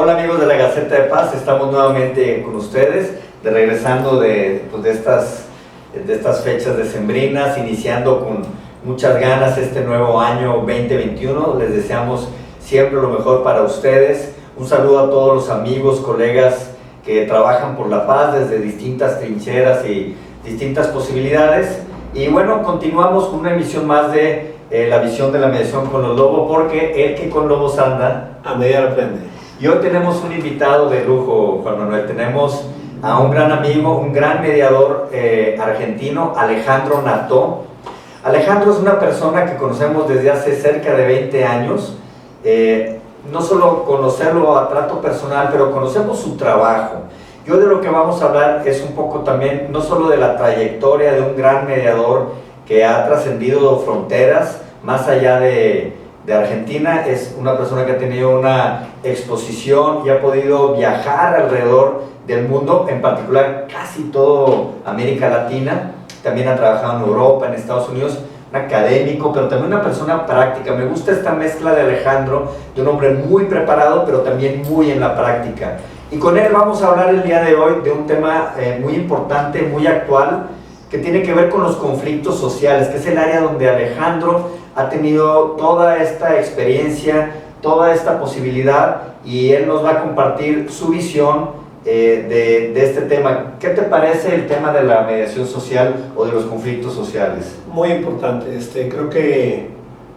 Hola amigos de la Gaceta de Paz, estamos nuevamente con ustedes, regresando de estas fechas decembrinas, iniciando con muchas ganas este nuevo año 2021. Les deseamos siempre lo mejor para ustedes. Un saludo a todos los amigos, colegas que trabajan por la paz desde distintas trincheras y distintas posibilidades. Y bueno, continuamos con una emisión más de la visión de la mediación con los lobos, porque el que con lobos anda, a mediar aprende. Y hoy tenemos un invitado de lujo, Juan Manuel. Tenemos a un gran amigo, un gran mediador argentino, Alejandro Nató. Alejandro es una persona que conocemos desde hace cerca de 20 años. No solo conocerlo a trato personal, pero conocemos su trabajo. Y hoy de lo que vamos a hablar es un poco también, no solo de la trayectoria de un gran mediador que ha trascendido fronteras, más allá de Argentina. Es una persona que ha tenido una exposición y ha podido viajar alrededor del mundo, en particular casi todo América Latina. También ha trabajado en Europa, en Estados Unidos, un académico, pero también una persona práctica. Me gusta esta mezcla de Alejandro, de un hombre muy preparado, pero también muy en la práctica. Y con él vamos a hablar el día de hoy de un tema muy importante, muy actual, que tiene que ver con los conflictos sociales, que es el área donde Alejandro ha tenido toda esta experiencia, toda esta posibilidad, y él nos va a compartir su visión de este tema. ¿Qué te parece el tema de la mediación social o de los conflictos sociales? Muy importante. Creo que,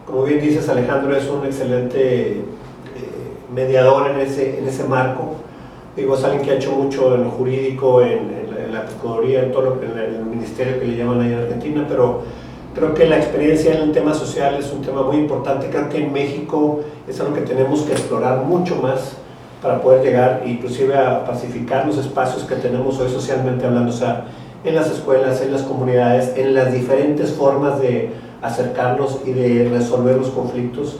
como bien dices, Alejandro es un excelente mediador en ese marco. Digo, es alguien que ha hecho mucho en lo jurídico, en la Procuraduría, en todo lo que en el ministerio que le llaman ahí en Argentina, pero creo que la experiencia en el tema social es un tema muy importante. Creo que en México es algo que tenemos que explorar mucho más para poder llegar inclusive a pacificar los espacios que tenemos hoy socialmente hablando, o sea, en las escuelas, en las comunidades, en las diferentes formas de acercarnos y de resolver los conflictos.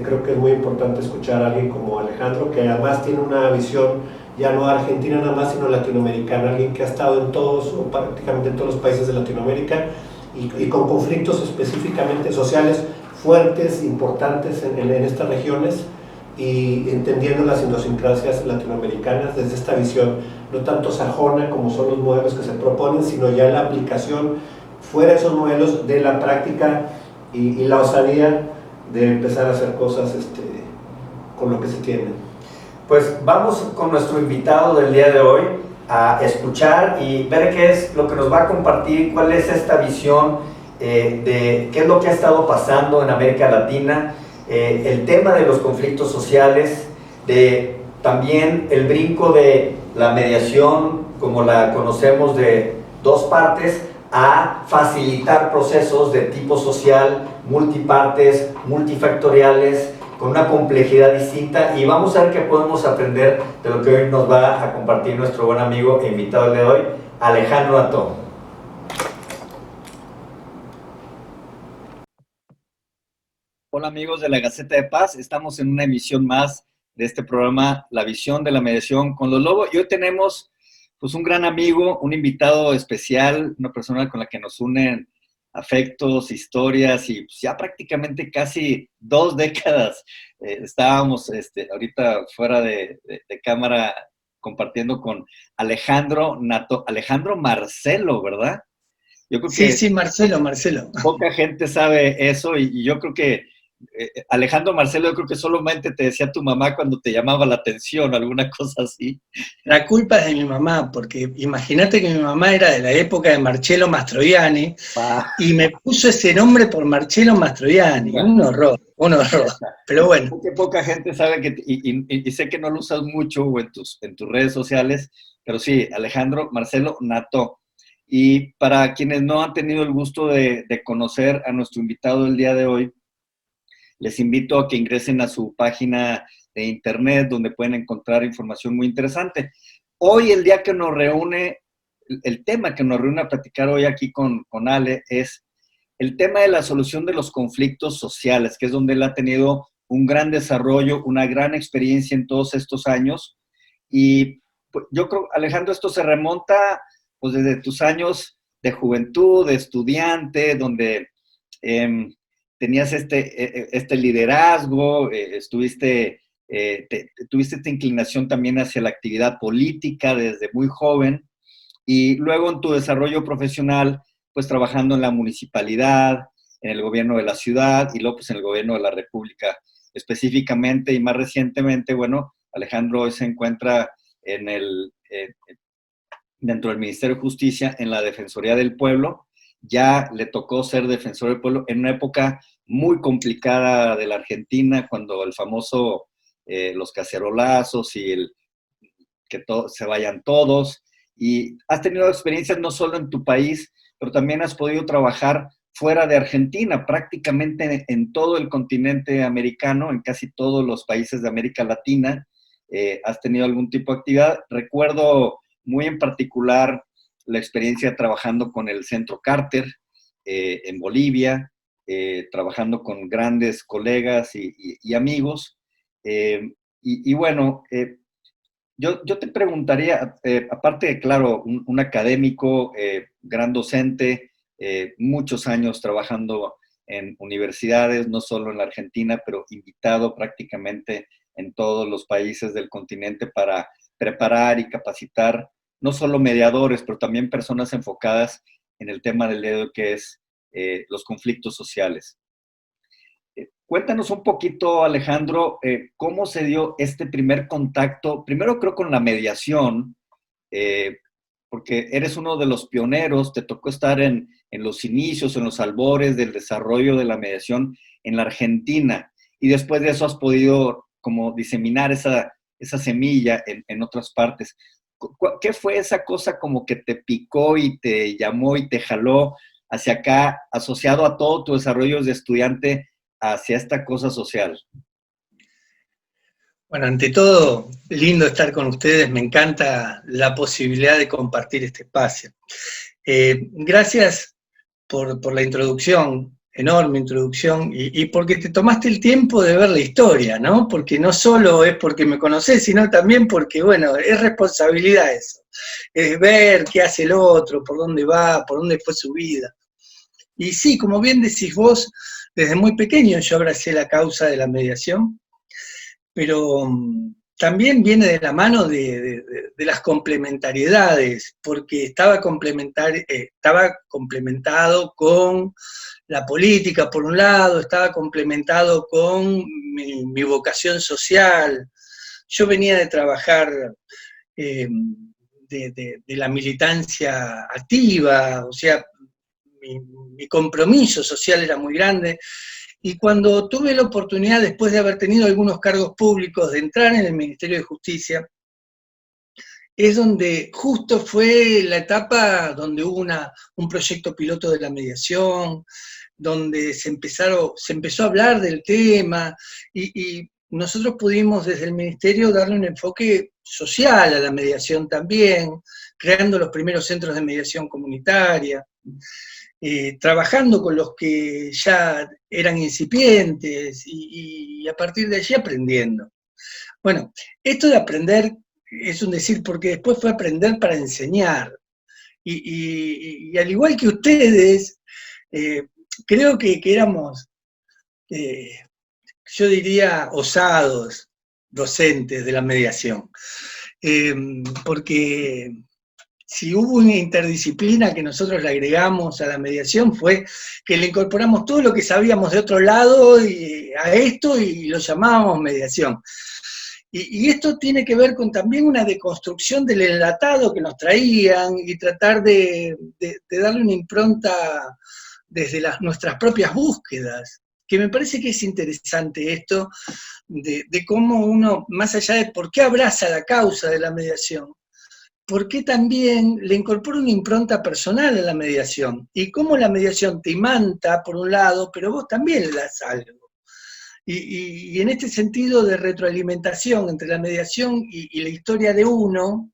Creo que es muy importante escuchar a alguien como Alejandro, que además tiene una visión ya no argentina nada más, sino latinoamericana, alguien que ha estado en todos o prácticamente en todos los países de Latinoamérica y con conflictos específicamente sociales fuertes, importantes en estas regiones, y entendiendo las idiosincrasias latinoamericanas desde esta visión no tanto sajona como son los modelos que se proponen, sino ya la aplicación fuera de esos modelos de la práctica y la osadía de empezar a hacer cosas con lo que se tiene. Pues vamos con nuestro invitado del día de hoy a escuchar y ver qué es lo que nos va a compartir, cuál es esta visión de qué es lo que ha estado pasando en América Latina, el tema de los conflictos sociales, de también el brinco de la mediación como la conocemos de dos partes a facilitar procesos de tipo social, multipartes, multifactoriales, con una complejidad distinta, y vamos a ver qué podemos aprender de lo que hoy nos va a compartir nuestro buen amigo e invitado de hoy, Alejandro Nató. Hola amigos de la Gaceta de Paz, estamos en una emisión más de este programa, La Visión de la Mediación con los Lobos, y hoy tenemos pues un gran amigo, un invitado especial, una persona con la que nos unen afectos, historias, y pues ya prácticamente casi 2 décadas estábamos ahorita fuera de cámara compartiendo con Alejandro Nató, Alejandro Marcelo, ¿verdad? Yo creo que sí, Marcelo. Poca gente sabe eso, y yo creo que Alejandro Marcelo, yo creo que solamente te decía tu mamá cuando te llamaba la atención, alguna cosa así. La culpa es de mi mamá, porque imagínate que mi mamá era de la época de Marcello Mastroianni, y me puso ese nombre por Marcello Mastroianni. Un horror. Pero bueno. Poca gente sabe que, y sé que no lo usas mucho en tus redes sociales, pero sí, Alejandro Marcelo Nató. Y para quienes no han tenido el gusto de conocer a nuestro invitado del día de hoy, les invito a que ingresen a su página de internet, donde pueden encontrar información muy interesante. Hoy, el día que nos reúne, el tema que nos reúne a platicar hoy aquí con Ale es el tema de la solución de los conflictos sociales, que es donde él ha tenido un gran desarrollo, una gran experiencia en todos estos años. Y pues, yo creo, Alejandro, esto se remonta pues desde tus años de juventud, de estudiante, donde tenías este liderazgo, estuviste tuviste esta inclinación también hacia la actividad política desde muy joven, y luego en tu desarrollo profesional, pues trabajando en la municipalidad, en el gobierno de la ciudad, y luego pues en el gobierno de la República específicamente, y más recientemente, bueno, Alejandro hoy se encuentra en dentro del Ministerio de Justicia, en la Defensoría del Pueblo. Ya le tocó ser defensor del pueblo en una época muy complicada de la Argentina, cuando el famoso, los cacerolazos y que se vayan todos. Y has tenido experiencias no solo en tu país, pero también has podido trabajar fuera de Argentina, prácticamente en todo el continente americano, en casi todos los países de América Latina. Has tenido algún tipo de actividad. Recuerdo muy en particular la experiencia trabajando con el Centro Carter en Bolivia, trabajando con grandes colegas y amigos. Y bueno, yo te preguntaría, aparte de, claro, un académico, gran docente, muchos años trabajando en universidades, no solo en la Argentina, pero invitado prácticamente en todos los países del continente para preparar y capacitar no solo mediadores, pero también personas enfocadas en el tema del dedo, que es los conflictos sociales. Cuéntanos un poquito, Alejandro, cómo se dio este primer contacto, primero creo con la mediación, porque eres uno de los pioneros, te tocó estar en los inicios, en los albores del desarrollo de la mediación en la Argentina, y después de eso has podido como diseminar esa semilla en otras partes. ¿Qué fue esa cosa como que te picó y te llamó y te jaló hacia acá, asociado a todo tu desarrollo de estudiante, hacia esta cosa social? Bueno, ante todo, lindo estar con ustedes, me encanta la posibilidad de compartir este espacio. Gracias por la introducción, enorme introducción, y porque te tomaste el tiempo de ver la historia, ¿no? Porque no solo es porque me conocés, sino también porque, bueno, es responsabilidad eso. Es ver qué hace el otro, por dónde va, por dónde fue su vida. Y sí, como bien decís vos, desde muy pequeño yo abracé la causa de la mediación, pero también viene de la mano de las complementariedades, porque estaba complementado con la política, por un lado, estaba complementado con mi vocación social. Yo venía de trabajar de la militancia activa, o sea, mi compromiso social era muy grande, y cuando tuve la oportunidad, después de haber tenido algunos cargos públicos, de entrar en el Ministerio de Justicia, es donde justo fue la etapa donde hubo un proyecto piloto de la mediación, donde se empezó a hablar del tema, y nosotros pudimos desde el Ministerio darle un enfoque social a la mediación también, creando los primeros centros de mediación comunitaria, trabajando con los que ya eran incipientes y a partir de allí aprendiendo. Bueno, esto de aprender es un decir, porque después fue aprender para enseñar. Y al igual que ustedes, creo que éramos, yo diría, osados docentes de la mediación. Porque si hubo una interdisciplina que nosotros le agregamos a la mediación, fue que le incorporamos todo lo que sabíamos de otro lado a esto y lo llamábamos mediación. Y esto tiene que ver con también una deconstrucción del enlatado que nos traían y tratar de darle una impronta desde nuestras propias búsquedas, que me parece que es interesante esto de cómo uno, más allá de por qué abraza la causa de la mediación, por qué también le incorpora una impronta personal a la mediación, y cómo la mediación te imanta por un lado, pero vos también le das algo. Y en este sentido de retroalimentación entre la mediación y la historia de uno,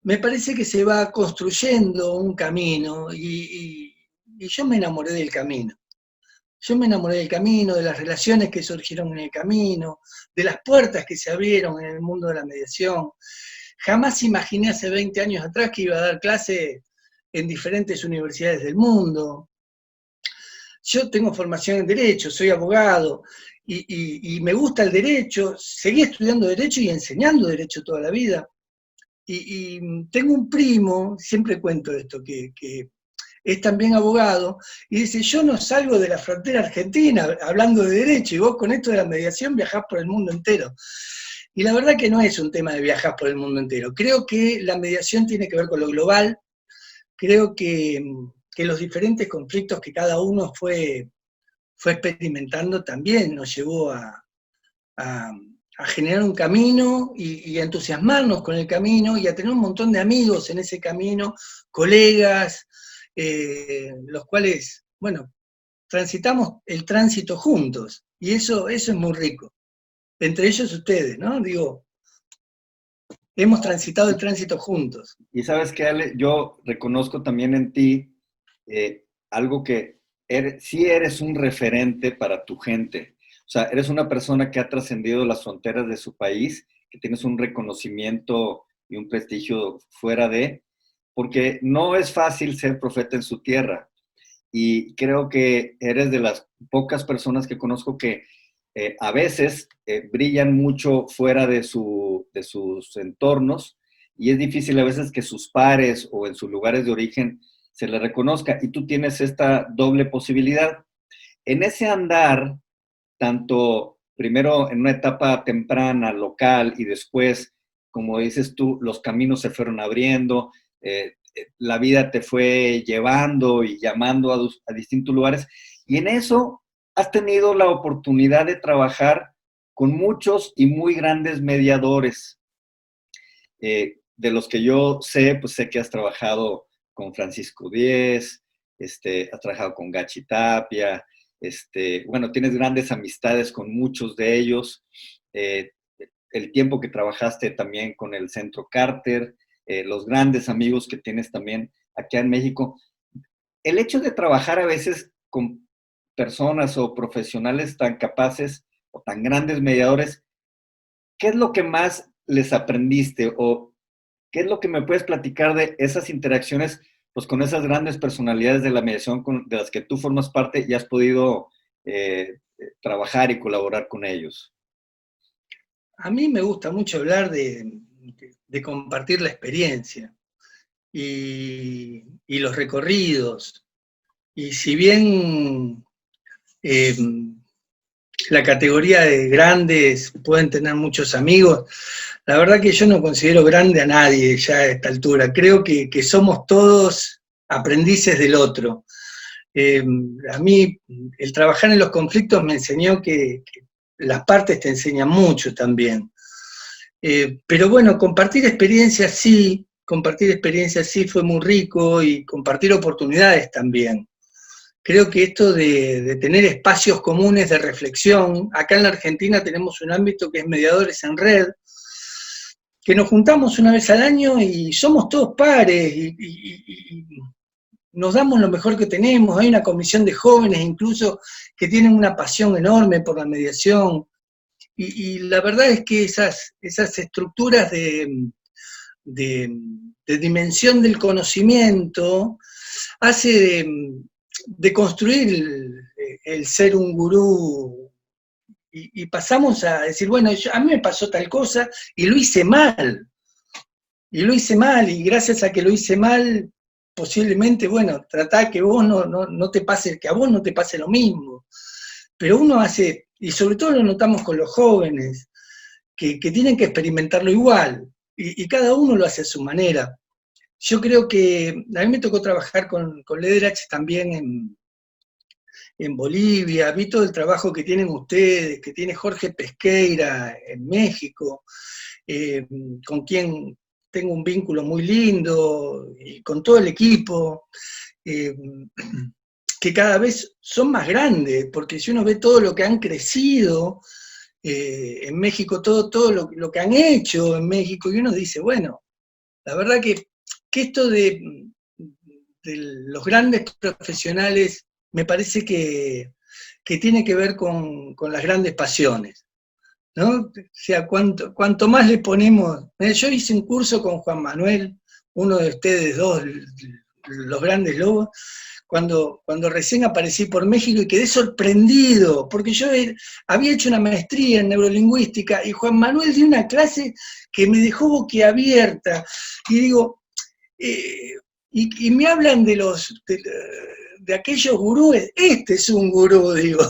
me parece que se va construyendo un camino, y yo me enamoré del camino. Yo me enamoré del camino, de las relaciones que surgieron en el camino, de las puertas que se abrieron en el mundo de la mediación. Jamás imaginé hace 20 años atrás que iba a dar clase en diferentes universidades del mundo. Yo tengo formación en Derecho, soy abogado, y me gusta el derecho, seguí estudiando derecho y enseñando derecho toda la vida. Y tengo un primo, siempre cuento esto, que es también abogado, y dice, yo no salgo de la frontera argentina hablando de derecho, y vos con esto de la mediación viajás por el mundo entero. Y la verdad que no es un tema de viajar por el mundo entero. Creo que la mediación tiene que ver con lo global, creo que los diferentes conflictos que cada uno fue experimentando también nos llevó a, a generar un camino y a entusiasmarnos con el camino y a tener un montón de amigos en ese camino, colegas, los cuales, bueno, transitamos el tránsito juntos, y eso es muy rico. Entre ellos ustedes, ¿no? Digo, hemos transitado el tránsito juntos. Y sabes que, Ale, yo reconozco también en ti algo que sí eres un referente para tu gente. O sea, eres una persona que ha trascendido las fronteras de su país, que tienes un reconocimiento y un prestigio fuera de, porque no es fácil ser profeta en su tierra. Y creo que eres de las pocas personas que conozco que a veces brillan mucho fuera de sus entornos, y es difícil a veces que sus pares o en sus lugares de origen se les reconozca, y tú tienes esta doble posibilidad. En ese andar, tanto primero en una etapa temprana, local, y después, como dices tú, los caminos se fueron abriendo, la vida te fue llevando y llamando a distintos lugares, y en eso has tenido la oportunidad de trabajar con muchos y muy grandes mediadores. De los que yo sé, pues sé que has trabajado con Francisco Díez, has trabajado con Gachi Tapia, bueno, tienes grandes amistades con muchos de ellos. El tiempo que trabajaste también con el Centro Carter, los grandes amigos que tienes también aquí en México. El hecho de trabajar a veces con personas o profesionales tan capaces o tan grandes mediadores, ¿qué es lo que más les aprendiste? ¿O qué es lo que me puedes platicar de esas interacciones pues, con esas grandes personalidades de la mediación de las que tú formas parte y has podido trabajar y colaborar con ellos? A mí me gusta mucho hablar de compartir la experiencia y los recorridos. Y si bien la categoría de grandes pueden tener muchos amigos, la verdad que yo no considero grande a nadie ya a esta altura. Creo que somos todos aprendices del otro. A mí el trabajar en los conflictos me enseñó que las partes te enseñan mucho también. Pero bueno, compartir experiencias sí fue muy rico, y compartir oportunidades también. Creo que esto de tener espacios comunes de reflexión, acá en la Argentina tenemos un ámbito que es Mediadores en Red, que nos juntamos una vez al año y somos todos pares y nos damos lo mejor que tenemos. Hay una comisión de jóvenes incluso que tienen una pasión enorme por la mediación, y la verdad es que esas estructuras de dimensión del conocimiento hace de construir el ser un gurú, y pasamos a decir, bueno, a mí me pasó tal cosa y lo hice mal, y gracias a que lo hice mal, posiblemente, bueno, tratá que vos no te pase, que a vos no te pase lo mismo. Pero uno hace, y sobre todo lo notamos con los jóvenes, que tienen que experimentarlo igual, y cada uno lo hace a su manera. Yo creo que a mí me tocó trabajar con Ledrach también en Bolivia, vi todo el trabajo que tienen ustedes, que tiene Jorge Pesqueira en México, con quien tengo un vínculo muy lindo, y con todo el equipo, que cada vez son más grandes, porque si uno ve todo lo que han crecido en México, todo lo que han hecho en México, y uno dice, bueno, la verdad que esto de los grandes profesionales me parece que tiene que ver con las grandes pasiones, ¿no? O sea, cuanto más le ponemos. Yo hice un curso con Juan Manuel, uno de ustedes dos, los grandes lobos, cuando recién aparecí por México y quedé sorprendido, porque yo había hecho una maestría en neurolingüística y Juan Manuel dio una clase que me dejó boquiabierta. Y digo, y me hablan de aquellos gurúes, este es un gurú, digo,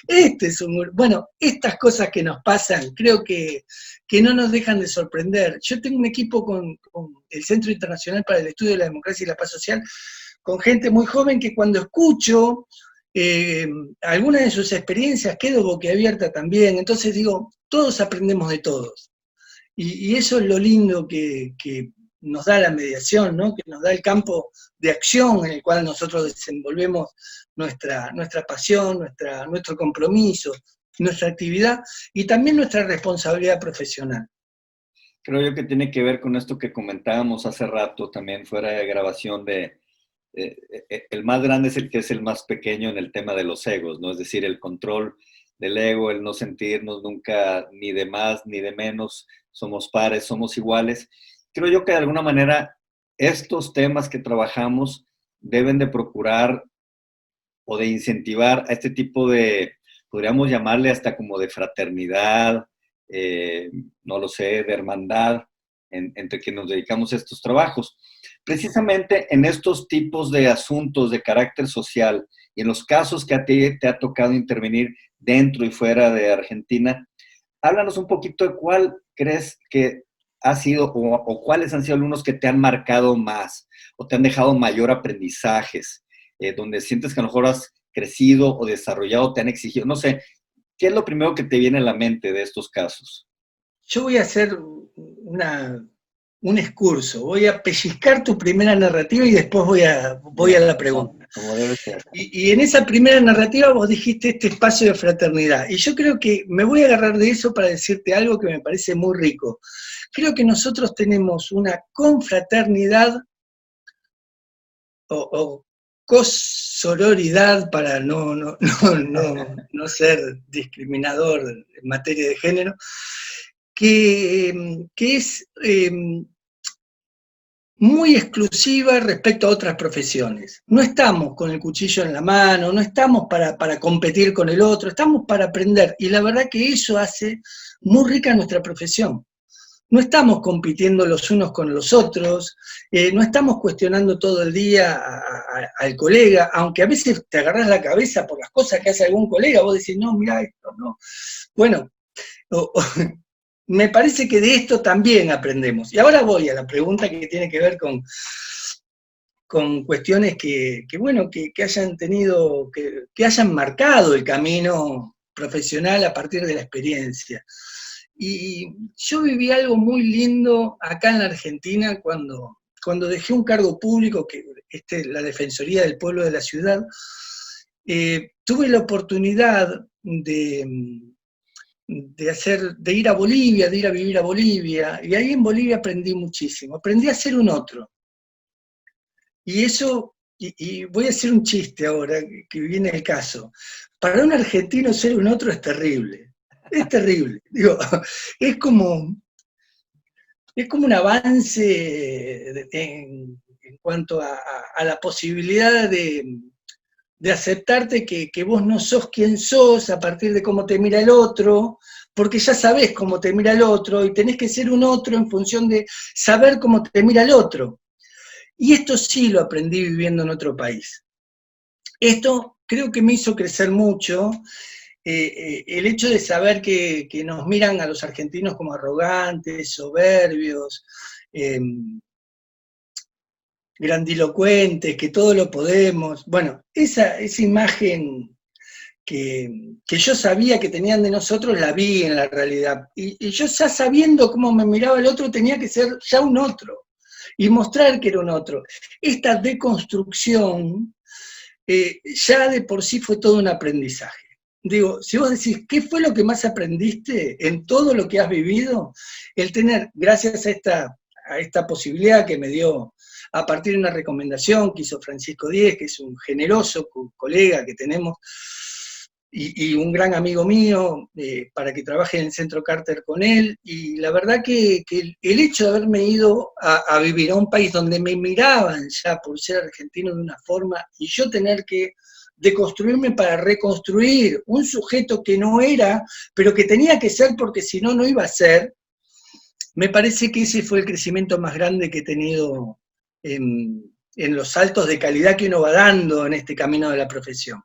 este es un gurú. Bueno, estas cosas que nos pasan, creo que no nos dejan de sorprender. Yo tengo un equipo con el Centro Internacional para el Estudio de la Democracia y la Paz Social, con gente muy joven que cuando escucho algunas de sus experiencias quedo boquiabierta también. Entonces digo, todos aprendemos de todos. Y eso es lo lindo que nos da la mediación, ¿no? Que nos da el campo de acción en el cual nosotros desenvolvemos nuestra pasión, nuestro compromiso, nuestra actividad y también nuestra responsabilidad profesional. Creo yo que tiene que ver con esto que comentábamos hace rato, también fuera de grabación, el más grande es el que es el más pequeño en el tema de los egos, ¿no? Es decir, el control del ego, el no sentirnos nunca ni de más ni de menos, somos pares, somos iguales. Creo yo que de alguna manera estos temas que trabajamos deben de procurar o de incentivar a este tipo de, podríamos llamarle hasta como de fraternidad, no lo sé, de hermandad, entre quienes nos dedicamos a estos trabajos. Precisamente en estos tipos de asuntos de carácter social y en los casos que a ti te ha tocado intervenir dentro y fuera de Argentina, háblanos un poquito de cuál crees que ha sido o cuáles han sido algunos que te han marcado más o te han dejado mayor aprendizajes, donde sientes que a lo mejor has crecido o desarrollado, te han exigido, no sé, ¿qué es lo primero que te viene a la mente de estos casos? Yo voy a hacer un excurso, voy a pellizcar tu primera narrativa y después voy a la pregunta. Como debe ser. Y en esa primera narrativa vos dijiste este espacio de fraternidad, y yo creo que me voy a agarrar de eso para decirte algo que me parece muy rico. Creo que nosotros tenemos una confraternidad o cosororidad, para no ser discriminador en materia de género, que es muy exclusiva respecto a otras profesiones. No estamos con el cuchillo en la mano, no estamos para competir con el otro, estamos para aprender, y la verdad que eso hace muy rica nuestra profesión. No estamos compitiendo los unos con los otros, no estamos cuestionando todo el día al colega, aunque a veces te agarrás la cabeza por las cosas que hace algún colega, vos decís, no, mirá esto, no. Bueno, me parece que de esto también aprendemos. Y ahora voy a la pregunta que tiene que ver con cuestiones que hayan tenido, que hayan marcado el camino profesional a partir de la experiencia. Y yo viví algo muy lindo acá en la Argentina cuando dejé un cargo público, que la Defensoría del Pueblo de la Ciudad. Tuve la oportunidad de ir a Bolivia, de ir a vivir a Bolivia, y ahí en Bolivia aprendí muchísimo, aprendí a ser un otro. Y eso, y voy a hacer un chiste ahora, que viene el caso. Para un argentino ser un otro es terrible. Es terrible. Digo, es como un avance en cuanto a la posibilidad de aceptarte que vos no sos quien sos a partir de cómo te mira el otro, porque ya sabés cómo te mira el otro y tenés que ser un otro en función de saber cómo te mira el otro. Y esto sí lo aprendí viviendo en otro país. Esto creo que me hizo crecer mucho. El hecho de saber que nos miran a los argentinos como arrogantes, soberbios, grandilocuentes, que todo lo podemos. Bueno, esa imagen que yo sabía que tenían de nosotros, la vi en la realidad. Y yo ya sabiendo cómo me miraba el otro, tenía que ser ya un otro, y mostrar que era un otro. Esta deconstrucción ya de por sí fue todo un aprendizaje. Digo, si vos decís, ¿qué fue lo que más aprendiste en todo lo que has vivido? El tener, gracias a esta posibilidad que me dio a partir de una recomendación que hizo Francisco Díez, que es un generoso colega que tenemos, y un gran amigo mío, para que trabaje en el Centro Carter con él, y la verdad que el hecho de haberme ido a vivir a un país donde me miraban ya por ser argentino de una forma, y yo tener que deconstruirme para reconstruir un sujeto que no era, pero que tenía que ser porque si no, no iba a ser, me parece que ese fue el crecimiento más grande que he tenido en los saltos de calidad que uno va dando en este camino de la profesión.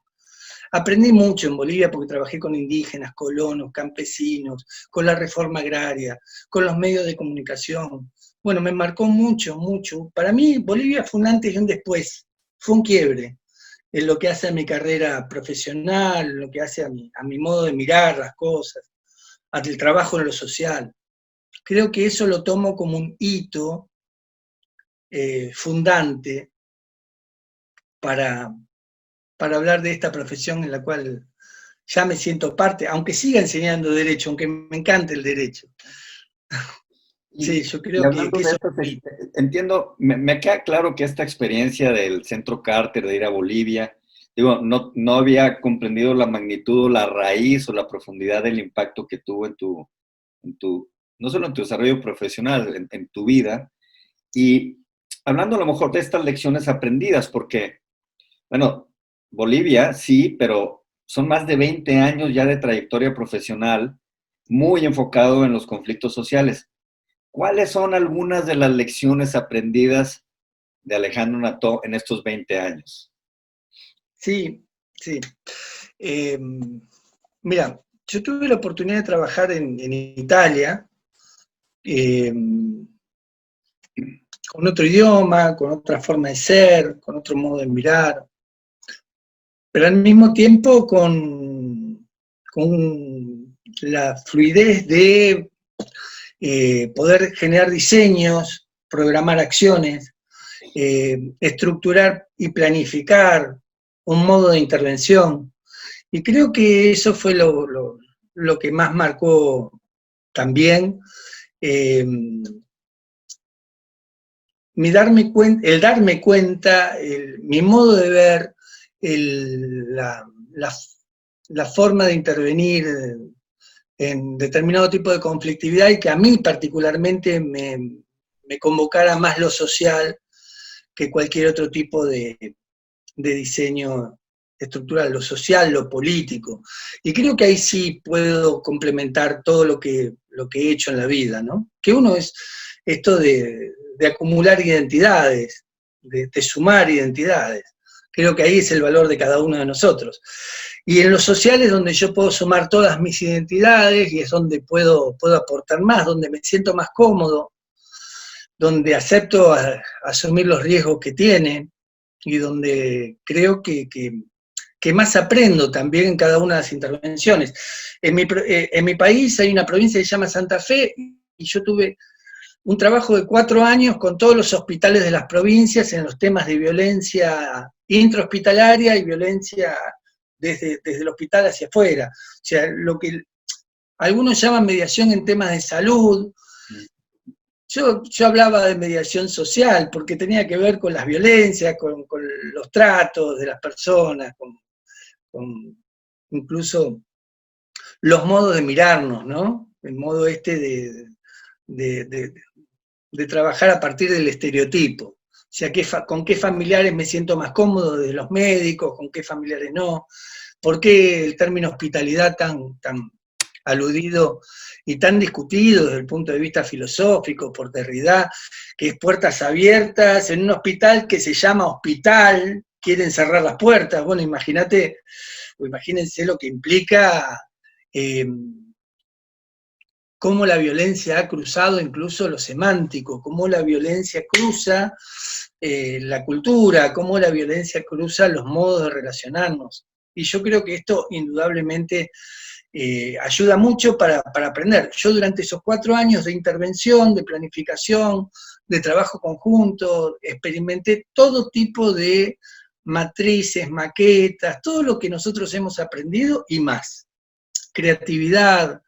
Aprendí mucho en Bolivia porque trabajé con indígenas, colonos, campesinos, con la reforma agraria, con los medios de comunicación. Bueno, me marcó mucho, mucho. Para mí Bolivia fue un antes y un después, fue un quiebre en lo que hace a mi carrera profesional, en lo que hace a mi modo de mirar las cosas, al trabajo en lo social. Creo que eso lo tomo como un hito fundante para hablar de esta profesión en la cual ya me siento parte, aunque siga enseñando derecho, aunque me encante el derecho. Sí, yo creo que Hablando de eso... esto, entiendo, me queda claro que esta experiencia del Centro Carter, de ir a Bolivia, digo, no había comprendido la magnitud o la raíz o la profundidad del impacto que tuvo no solo en tu desarrollo profesional, en tu vida. Y hablando a lo mejor de estas lecciones aprendidas, porque, bueno, Bolivia sí, pero son más de 20 años ya de trayectoria profesional, muy enfocado en los conflictos sociales. ¿Cuáles son algunas de las lecciones aprendidas de Alejandro Nató en estos 20 años? Sí, sí. Mira, yo tuve la oportunidad de trabajar en Italia, con otro idioma, con otra forma de ser, con otro modo de mirar, pero al mismo tiempo con la fluidez de poder generar diseños, programar acciones, estructurar y planificar un modo de intervención. Y creo que eso fue lo que más marcó también el darme cuenta, mi modo de ver, la forma de intervenir en determinado tipo de conflictividad y que a mí particularmente me convocara más lo social que cualquier otro tipo de diseño estructural, lo social, lo político. Y creo que ahí sí puedo complementar todo lo que he hecho en la vida, ¿no? Que uno es esto de acumular identidades, de sumar identidades. Creo que ahí es el valor de cada uno de nosotros. Y en lo social es donde yo puedo sumar todas mis identidades y es donde puedo aportar más, donde me siento más cómodo, donde acepto asumir los riesgos que tiene y donde creo que más aprendo también en cada una de las intervenciones. En mi país hay una provincia que se llama Santa Fe y yo tuve un trabajo de 4 años con todos los hospitales de las provincias en los temas de violencia intrahospitalaria y violencia desde el hospital hacia afuera. O sea, lo que algunos llaman mediación en temas de salud. Yo hablaba de mediación social porque tenía que ver con las violencias, con los tratos de las personas, con incluso los modos de mirarnos, ¿no? El modo de trabajar a partir del estereotipo. O sea, con qué familiares me siento más cómodo de los médicos, con qué familiares no. ¿Por qué el término hospitalidad tan aludido y tan discutido desde el punto de vista filosófico por Derrida, que es puertas abiertas en un hospital que se llama hospital, quieren cerrar las puertas? Bueno, imagínense lo que implica cómo la violencia ha cruzado incluso lo semántico, cómo la violencia cruza la cultura, cómo la violencia cruza los modos de relacionarnos. Y yo creo que esto indudablemente ayuda mucho para aprender. Yo durante esos 4 años de intervención, de planificación, de trabajo conjunto, experimenté todo tipo de matrices, maquetas, todo lo que nosotros hemos aprendido y más. Creatividad,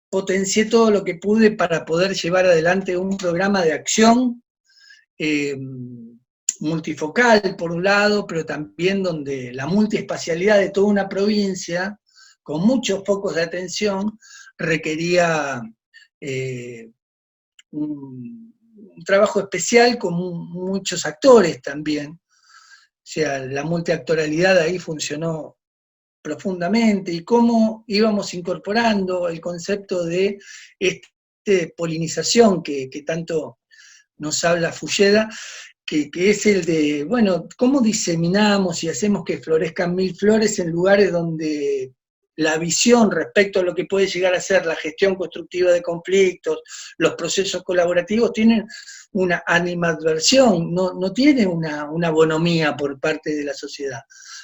potencié todo lo que pude para poder llevar adelante un programa de acción multifocal por un lado, pero también donde la multiespacialidad de toda una provincia, con muchos focos de atención, requería un trabajo especial con muchos actores también. O sea, la multiactoralidad ahí funcionó profundamente, y cómo íbamos incorporando el concepto de polinización que tanto nos habla Fulleda, que es el de, bueno, cómo diseminamos y hacemos que florezcan 1000 flores en lugares donde la visión respecto a lo que puede llegar a ser la gestión constructiva de conflictos, los procesos colaborativos, tienen una animadversión, no tiene una bonomía por parte de la sociedad.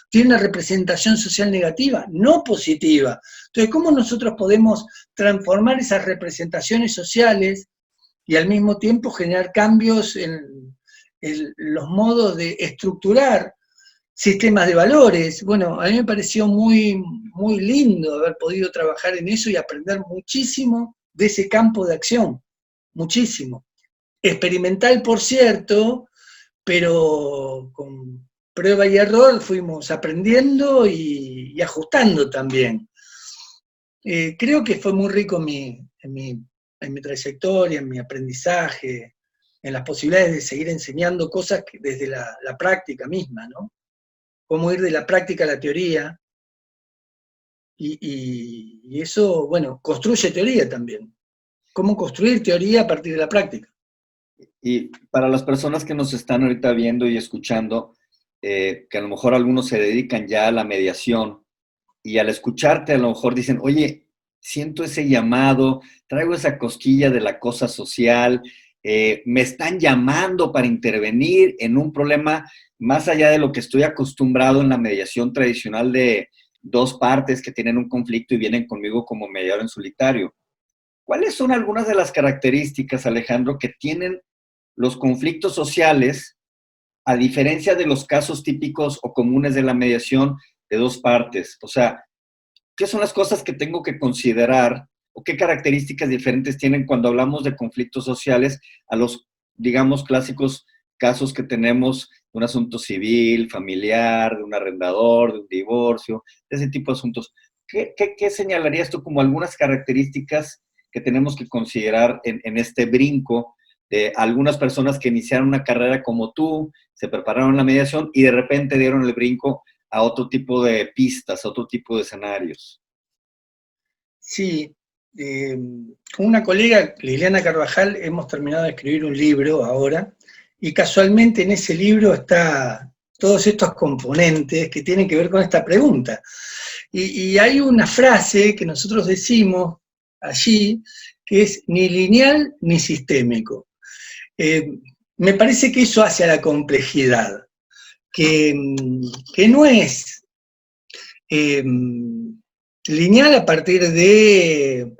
Tiene una representación social negativa, no positiva. Entonces, ¿cómo nosotros podemos transformar esas representaciones sociales y al mismo tiempo generar cambios en los modos de estructurar sistemas de valores? Bueno, a mí me pareció muy, muy lindo haber podido trabajar en eso y aprender muchísimo de ese campo de acción, muchísimo. Experimental, por cierto, pero con prueba y error fuimos aprendiendo y ajustando también. Creo que fue muy rico en mi trayectoria, en mi aprendizaje, en las posibilidades de seguir enseñando cosas desde la práctica misma, ¿no? Cómo ir de la práctica a la teoría, y eso, bueno, construye teoría también. Cómo construir teoría a partir de la práctica. Y para las personas que nos están ahorita viendo y escuchando, que a lo mejor algunos se dedican ya a la mediación, y al escucharte a lo mejor dicen, oye, siento ese llamado, traigo esa cosquilla de la cosa social, me están llamando para intervenir en un problema más allá de lo que estoy acostumbrado en la mediación tradicional de dos partes que tienen un conflicto y vienen conmigo como mediador en solitario. ¿Cuáles son algunas de las características, Alejandro, que tienen los conflictos sociales, a diferencia de los casos típicos o comunes de la mediación de dos partes? O sea, ¿qué son las cosas que tengo que considerar o qué características diferentes tienen cuando hablamos de conflictos sociales a los, digamos, clásicos casos que tenemos de un asunto civil, familiar, de un arrendador, de un divorcio, de ese tipo de asuntos? ¿Qué señalarías tú como algunas características que tenemos que considerar en este brinco de algunas personas que iniciaron una carrera como tú, se prepararon en la mediación y de repente dieron el brinco a otro tipo de pistas, a otro tipo de escenarios? Sí, con una colega, Liliana Carvajal, hemos terminado de escribir un libro ahora, y casualmente en ese libro está todos estos componentes que tienen que ver con esta pregunta. Y hay una frase que nosotros decimos allí, que es ni lineal ni sistémico. Me parece que eso hace a la complejidad, que no es lineal a partir de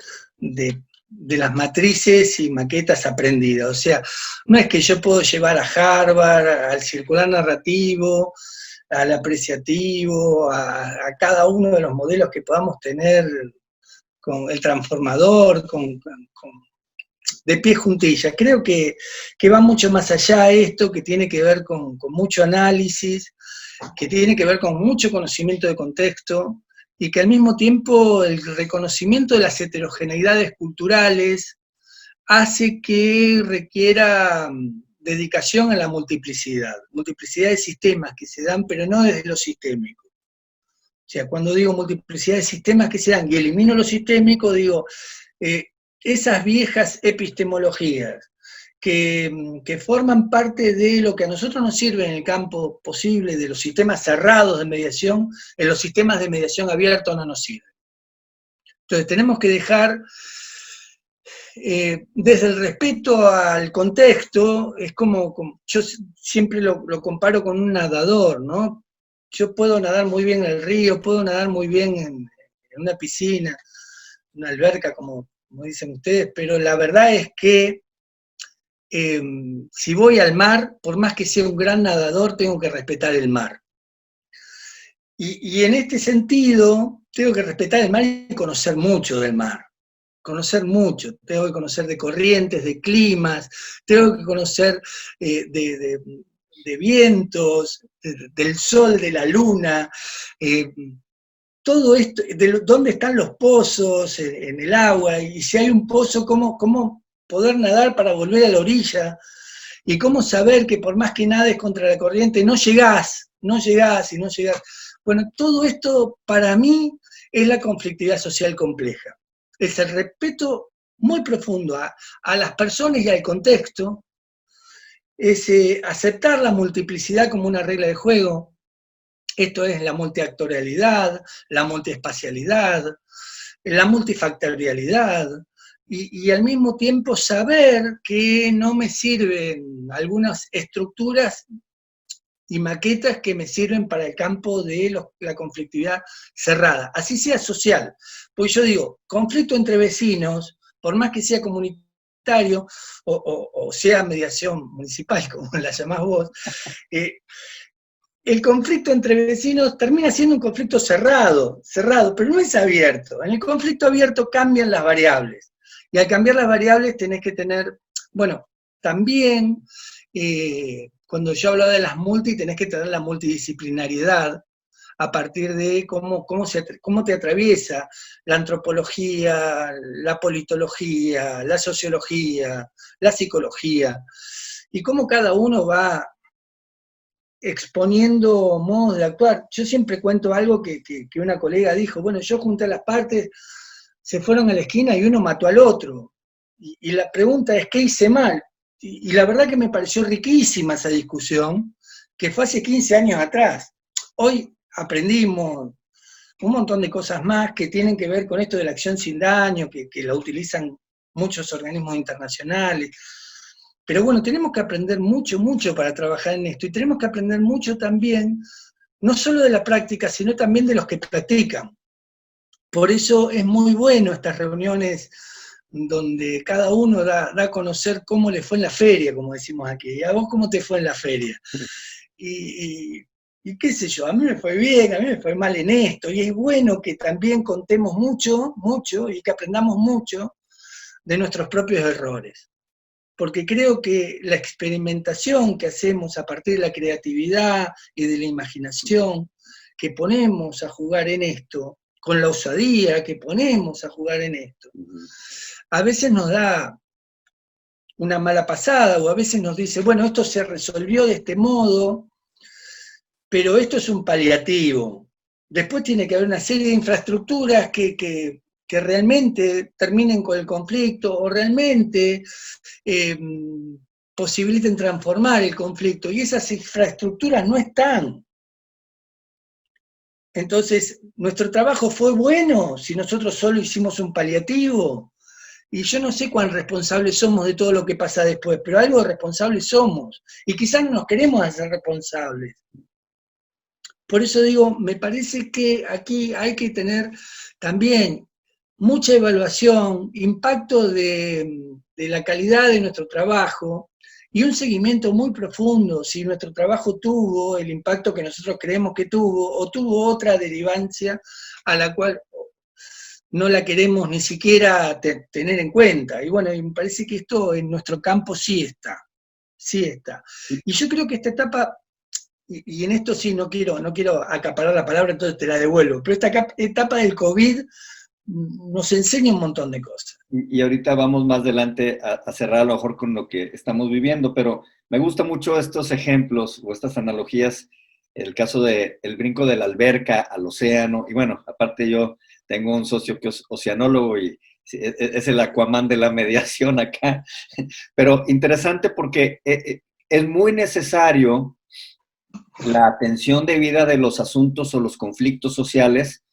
las matrices y maquetas aprendidas. O sea, no es que yo puedo llevar a Harvard, al circular narrativo, al apreciativo, a cada uno de los modelos que podamos tener con el transformador, de pie juntillas. Creo que va mucho más allá esto, que tiene que ver con mucho análisis, que tiene que ver con mucho conocimiento de contexto, y que al mismo tiempo el reconocimiento de las heterogeneidades culturales hace que requiera dedicación a la multiplicidad de sistemas que se dan, pero no desde lo sistémico. O sea, cuando digo multiplicidad de sistemas que se dan y elimino lo sistémico, digo, esas viejas epistemologías que forman parte de lo que a nosotros nos sirve en el campo posible de los sistemas cerrados de mediación, en los sistemas de mediación abiertos no nos sirven. Entonces tenemos que dejar, desde el respeto al contexto, es como yo siempre lo comparo con un nadador, ¿no? Yo puedo nadar muy bien en el río, puedo nadar muy bien en una piscina, una alberca, como dicen ustedes, pero la verdad es que si voy al mar, por más que sea un gran nadador, tengo que respetar el mar. Y en este sentido, tengo que respetar el mar y conocer mucho del mar. Conocer mucho. Tengo que conocer de corrientes, de climas, tengo que conocer de de vientos, del sol, de la luna, todo esto, dónde están los pozos en el agua, y si hay un pozo, cómo poder nadar para volver a la orilla, y cómo saber que por más que nades contra la corriente no llegás. Bueno, todo esto para mí es la conflictividad social compleja. Es el respeto muy profundo a las personas y al contexto, es aceptar la multiplicidad como una regla de juego. Esto es la multiactorialidad, la multiespacialidad, la multifactorialidad, y al mismo tiempo saber que no me sirven algunas estructuras y maquetas que me sirven para el campo de la conflictividad cerrada, así sea social. Pues yo digo, conflicto entre vecinos, por más que sea comunitario o sea mediación municipal, como la llamás vos, el conflicto entre vecinos termina siendo un conflicto cerrado, pero no es abierto. En el conflicto abierto cambian las variables, y al cambiar las variables tenés que tener, bueno, también cuando yo hablaba de las tenés que tener la multidisciplinariedad a partir de cómo te atraviesa la antropología, la politología, la sociología, la psicología, y cómo cada uno va exponiendo modos de actuar. Yo siempre cuento algo que una colega dijo, bueno, yo junté a las partes, se fueron a la esquina y uno mató al otro. Y la pregunta es, ¿qué hice mal? Y la verdad que me pareció riquísima esa discusión, que fue hace 15 años atrás. Hoy aprendimos un montón de cosas más que tienen que ver con esto de la acción sin daño, que la utilizan muchos organismos internacionales. Pero bueno, tenemos que aprender mucho para trabajar en esto, y tenemos que aprender mucho también, no solo de la práctica, sino también de los que practican. Por eso es muy bueno estas reuniones donde cada uno da a conocer cómo le fue en la feria, como decimos aquí. ¿Y a vos cómo te fue en la feria? Y qué sé yo, a mí me fue bien, a mí me fue mal en esto, y es bueno que también contemos mucho, y que aprendamos mucho de nuestros propios errores. Porque creo que la experimentación que hacemos a partir de la creatividad y de la imaginación que ponemos a jugar en esto, con la osadía que ponemos a jugar en esto, a veces nos da una mala pasada, o a veces nos dice, bueno, esto se resolvió de este modo, pero esto es un paliativo. Después tiene que haber una serie de infraestructuras que realmente terminen con el conflicto, o realmente posibiliten transformar el conflicto, y esas infraestructuras no están. Entonces, ¿nuestro trabajo fue bueno si nosotros solo hicimos un paliativo? Y yo no sé cuán responsables somos de todo lo que pasa después, pero algo de responsables somos, y quizás no nos queremos hacer responsables. Por eso digo, me parece que aquí hay que tener también mucha evaluación, impacto de la calidad de nuestro trabajo, y un seguimiento muy profundo, si nuestro trabajo tuvo el impacto que nosotros creemos que tuvo, o tuvo otra derivancia a la cual no la queremos ni siquiera tener en cuenta. Y bueno, me parece que esto en nuestro campo sí está. Y yo creo que esta etapa, y en esto sí no quiero acaparar la palabra, entonces te la devuelvo, pero esta etapa del COVID nos enseña un montón de cosas. Y ahorita vamos más adelante a cerrar a lo mejor con lo que estamos viviendo, pero me gustan mucho estos ejemplos o estas analogías, el caso del brinco de la alberca al océano, y bueno, aparte yo tengo un socio que es oceanólogo y es el Aquaman de la mediación acá, pero interesante porque es muy necesario la atención debida de los asuntos o los conflictos sociales,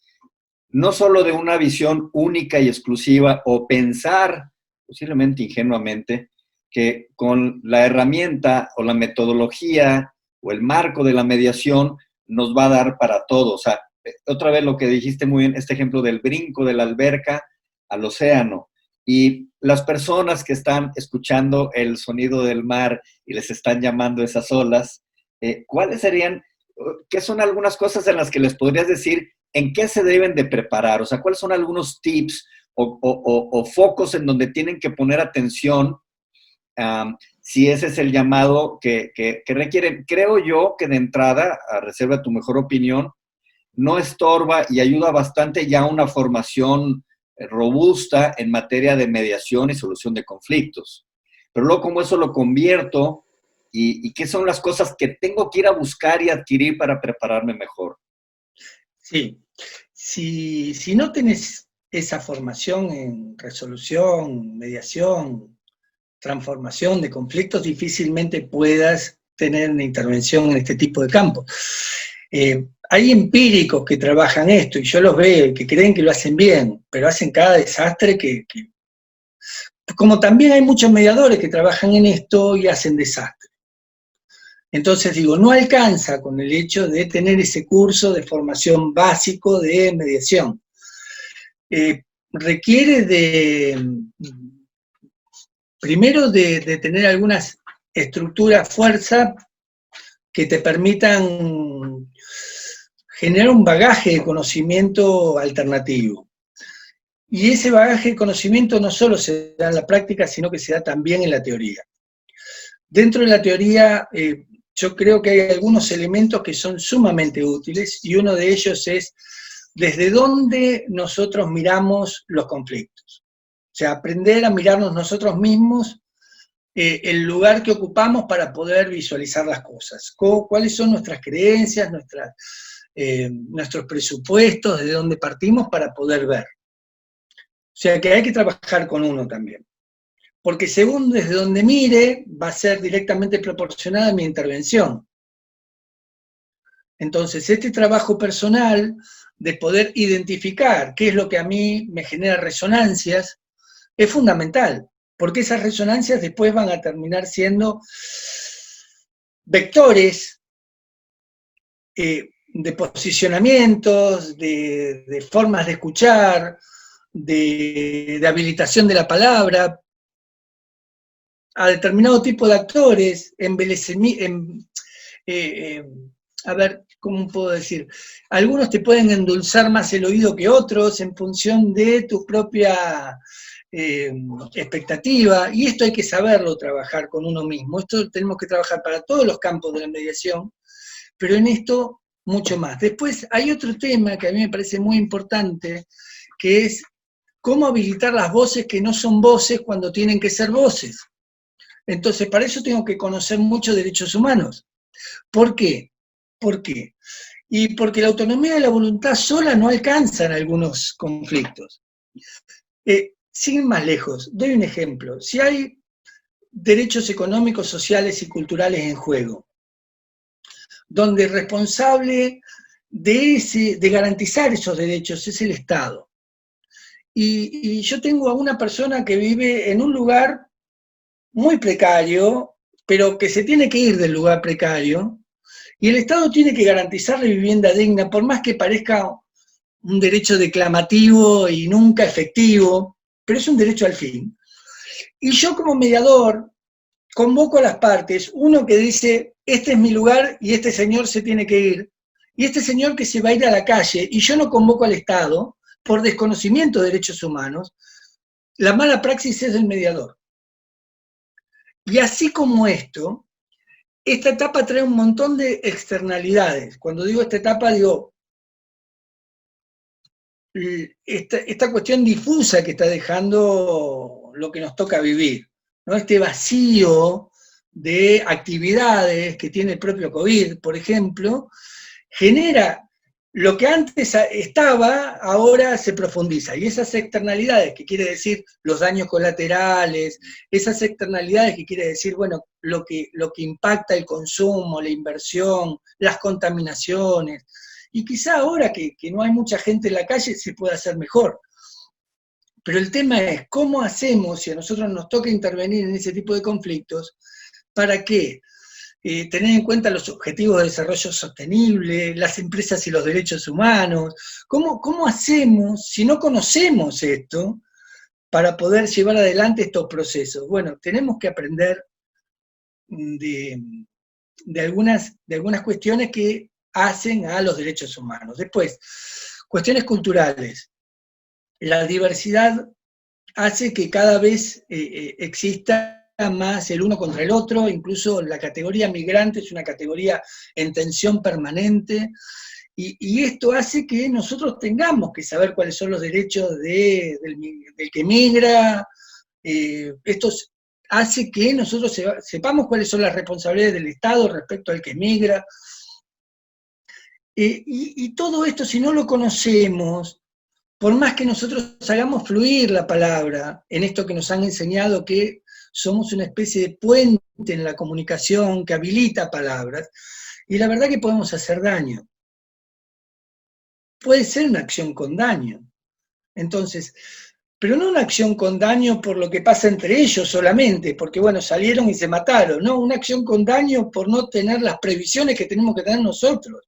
no solo de una visión única y exclusiva, o pensar, posiblemente ingenuamente, que con la herramienta o la metodología o el marco de la mediación nos va a dar para todo. O sea, otra vez lo que dijiste muy bien, este ejemplo del brinco de la alberca al océano, y las personas que están escuchando el sonido del mar y les están llamando esas olas, ¿cuáles serían, qué son algunas cosas en las que les podrías decir en qué se deben de preparar? O sea, ¿cuáles son algunos tips o focos en donde tienen que poner atención si ese es el llamado que requieren. Creo yo que de entrada, a reserva de tu mejor opinión, no estorba y ayuda bastante ya a una formación robusta en materia de mediación y solución de conflictos. Pero luego, ¿cómo eso lo convierto? ¿Y qué son las cosas que tengo que ir a buscar y adquirir para prepararme mejor? Sí, si no tenés esa formación en resolución, mediación, transformación de conflictos, difícilmente puedas tener una intervención en este tipo de campo. Hay empíricos que trabajan esto, y yo los veo, que creen que lo hacen bien, pero hacen cada desastre como también hay muchos mediadores que trabajan en esto y hacen desastre. Entonces digo, no alcanza con el hecho de tener ese curso de formación básico de mediación. Requiere primero de tener algunas estructuras, fuerza, que te permitan generar un bagaje de conocimiento alternativo. Y ese bagaje de conocimiento no solo se da en la práctica, sino que se da también en la teoría. Dentro de la teoría, yo creo que hay algunos elementos que son sumamente útiles, y uno de ellos es desde dónde nosotros miramos los conflictos. O sea, aprender a mirarnos nosotros mismos, el lugar que ocupamos para poder visualizar las cosas. ¿Cuáles son nuestras creencias, nuestros presupuestos, de dónde partimos para poder ver? O sea, que hay que trabajar con uno también. Porque según desde donde mire, va a ser directamente proporcionada a mi intervención. Entonces, este trabajo personal de poder identificar qué es lo que a mí me genera resonancias es fundamental, porque esas resonancias después van a terminar siendo vectores de posicionamientos, de formas de escuchar, de habilitación de la palabra, a determinado tipo de actores, a ver, ¿cómo puedo decir? Algunos te pueden endulzar más el oído que otros en función de tu propia expectativa, y esto hay que saberlo trabajar con uno mismo. Esto tenemos que trabajar para todos los campos de la mediación, pero en esto mucho más. Después hay otro tema que a mí me parece muy importante, que es cómo habilitar las voces que no son voces cuando tienen que ser voces. Entonces, para eso tengo que conocer mucho derechos humanos. ¿Por qué? ¿Por qué? Y porque la autonomía de la voluntad sola no alcanza en algunos conflictos. Sin ir más lejos, doy un ejemplo. Si hay derechos económicos, sociales y culturales en juego, donde el responsable de garantizar esos derechos es el Estado, y yo tengo a una persona que vive en un lugar muy precario, pero que se tiene que ir del lugar precario, y el Estado tiene que garantizarle vivienda digna, por más que parezca un derecho declamativo y nunca efectivo, pero es un derecho al fin. Y yo como mediador convoco a las partes, uno que dice, este es mi lugar y este señor se tiene que ir, y este señor que se va a ir a la calle, y yo no convoco al Estado por desconocimiento de derechos humanos. La mala praxis es del mediador. Y así como esto, esta etapa trae un montón de externalidades. Cuando digo esta etapa, digo, esta cuestión difusa que está dejando lo que nos toca vivir, ¿no? Este vacío de actividades que tiene el propio COVID, por ejemplo, genera lo que antes estaba, ahora se profundiza. Y esas externalidades, que quiere decir los daños colaterales, esas externalidades que quiere decir, bueno, lo que impacta el consumo, la inversión, las contaminaciones, y quizá ahora que no hay mucha gente en la calle se puede hacer mejor. Pero el tema es cómo hacemos, si a nosotros nos toca intervenir en ese tipo de conflictos, para que tener en cuenta los objetivos de desarrollo sostenible, las empresas y los derechos humanos. ¿Cómo hacemos, si no conocemos esto, para poder llevar adelante estos procesos? Bueno, tenemos que aprender de algunas cuestiones que hacen a los derechos humanos. Después, cuestiones culturales. La diversidad hace que cada vez exista más el uno contra el otro, incluso la categoría migrante es una categoría en tensión permanente, y esto hace que nosotros tengamos que saber cuáles son los derechos del que migra, esto hace que nosotros sepamos cuáles son las responsabilidades del Estado respecto al que migra, y todo esto, si no lo conocemos, por más que nosotros hagamos fluir la palabra, en esto que nos han enseñado que somos una especie de puente en la comunicación que habilita palabras, y la verdad que podemos hacer daño. Puede ser una acción con daño. Entonces, pero no una acción con daño por lo que pasa entre ellos solamente, porque bueno, salieron y se mataron, no, una acción con daño por no tener las previsiones que tenemos que tener nosotros.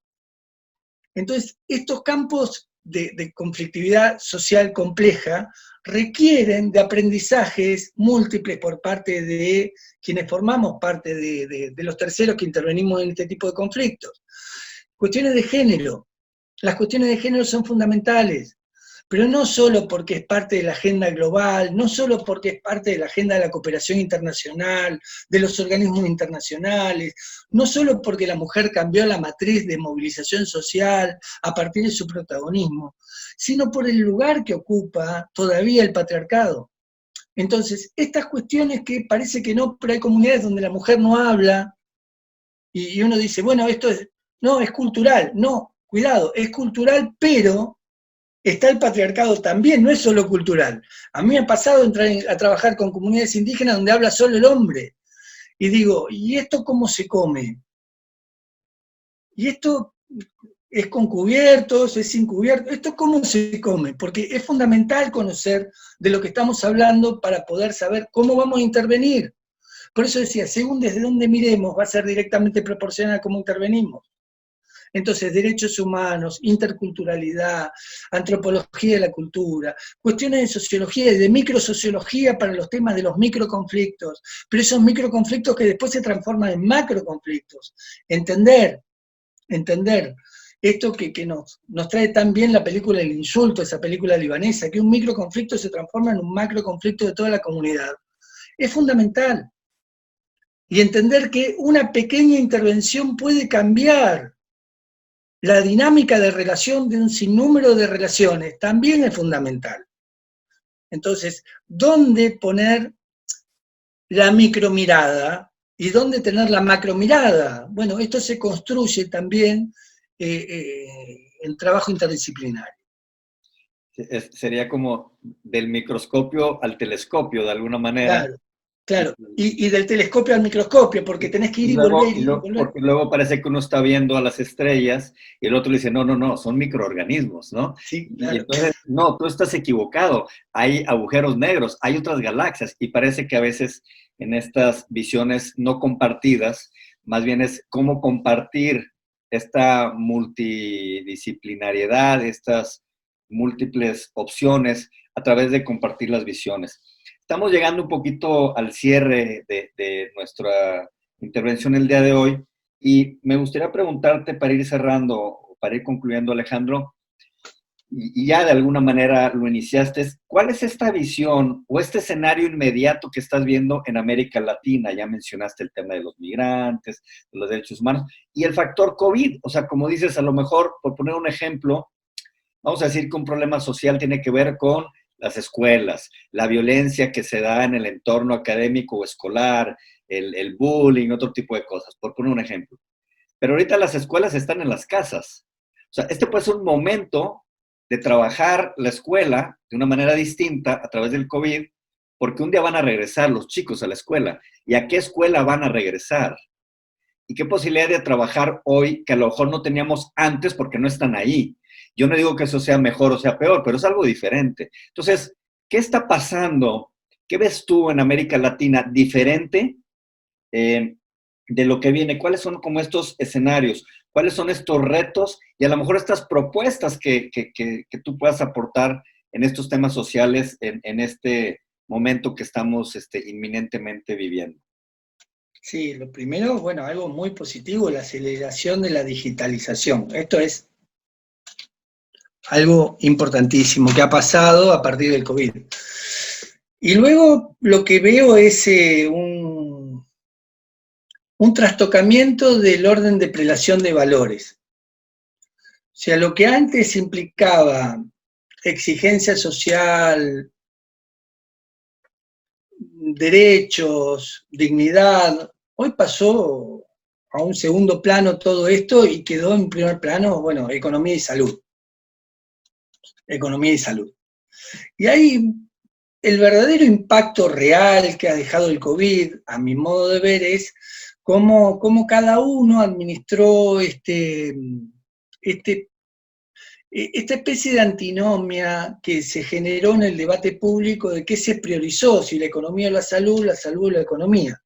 Entonces, estos campos de conflictividad social compleja requieren de aprendizajes múltiples por parte de quienes formamos parte de los terceros que intervenimos en este tipo de conflictos. Cuestiones de género. Las cuestiones de género son fundamentales, pero no solo porque es parte de la agenda global, no solo porque es parte de la agenda de la cooperación internacional, de los organismos internacionales, no solo porque la mujer cambió la matriz de movilización social a partir de su protagonismo, sino por el lugar que ocupa todavía el patriarcado. Entonces, estas cuestiones que parece que no, pero hay comunidades donde la mujer no habla, y uno dice, bueno, esto es cultural, no, cuidado, es cultural, pero está el patriarcado también, no es solo cultural. A mí me ha pasado entrar a trabajar con comunidades indígenas donde habla solo el hombre. Y digo, ¿y esto cómo se come? ¿Y esto es con cubiertos, es sin cubiertos? ¿Esto cómo se come? Porque es fundamental conocer de lo que estamos hablando para poder saber cómo vamos a intervenir. Por eso decía, según desde dónde miremos, va a ser directamente proporcional a cómo intervenimos. Entonces, derechos humanos, interculturalidad, antropología de la cultura, cuestiones de sociología y de microsociología para los temas de los microconflictos, pero esos microconflictos que después se transforman en macroconflictos. Entender esto que nos trae tan bien la película El Insulto, esa película libanesa, que un microconflicto se transforma en un macroconflicto de toda la comunidad. Es fundamental. Y entender que una pequeña intervención puede cambiar la dinámica de relación de un sinnúmero de relaciones también es fundamental. Entonces, ¿dónde poner la micromirada y dónde tener la macromirada? Bueno, esto se construye también en trabajo interdisciplinario. Sería como del microscopio al telescopio, de alguna manera. Claro, y del telescopio al microscopio, porque tenés que ir y volver. Porque luego parece que uno está viendo a las estrellas y el otro le dice, no, son microorganismos, ¿no? Sí, claro. Y entonces, no, tú estás equivocado, hay agujeros negros, hay otras galaxias, y parece que a veces en estas visiones no compartidas, más bien es cómo compartir esta multidisciplinariedad, estas múltiples opciones a través de compartir las visiones. Estamos llegando un poquito al cierre de nuestra intervención el día de hoy y me gustaría preguntarte para ir cerrando, para ir concluyendo, Alejandro, y ya de alguna manera lo iniciaste, ¿cuál es esta visión o este escenario inmediato que estás viendo en América Latina? Ya mencionaste el tema de los migrantes, de los derechos humanos y el factor COVID. O sea, como dices, a lo mejor, por poner un ejemplo, vamos a decir que un problema social tiene que ver con las escuelas, la violencia que se da en el entorno académico o escolar, el bullying, otro tipo de cosas, por poner un ejemplo. Pero ahorita las escuelas están en las casas. O sea, este puede ser un momento de trabajar la escuela de una manera distinta a través del COVID, porque un día van a regresar los chicos a la escuela. ¿Y a qué escuela van a regresar? ¿Y qué posibilidad de trabajar hoy que a lo mejor no teníamos antes porque no están ahí? Yo no digo que eso sea mejor o sea peor, pero es algo diferente. Entonces, ¿qué está pasando? ¿Qué ves tú en América Latina diferente de lo que viene? ¿Cuáles son como estos escenarios? ¿Cuáles son estos retos? Y a lo mejor estas propuestas que tú puedas aportar en estos temas sociales en este momento que estamos inminentemente viviendo. Sí, lo primero, bueno, algo muy positivo, la aceleración de la digitalización. Esto es algo importantísimo que ha pasado a partir del COVID. Y luego lo que veo es un trastocamiento del orden de prelación de valores. O sea, lo que antes implicaba exigencia social, derechos, dignidad, hoy pasó a un segundo plano todo esto y quedó en primer plano, bueno, economía y salud. Economía y salud. Y ahí el verdadero impacto real que ha dejado el COVID, a mi modo de ver, es cómo cada uno administró esta especie de antinomia que se generó en el debate público de qué se priorizó, si la economía o la salud o la economía.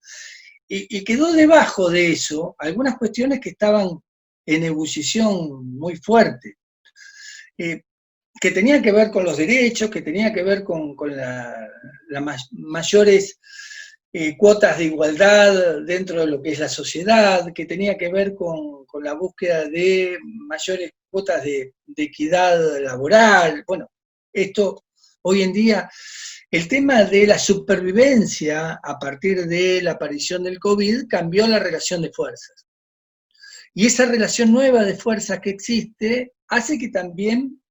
Y quedó debajo de eso algunas cuestiones que estaban en ebullición muy fuerte, que tenían que ver con los derechos, que tenían que ver con las mayores cuotas de igualdad dentro de lo que es la sociedad, que tenía que ver con la búsqueda de mayores cuotas de equidad laboral. Bueno, esto hoy en día, el tema de la supervivencia a partir de la aparición del COVID cambió la relación de fuerzas. Y esa relación nueva de fuerzas que existe hace que también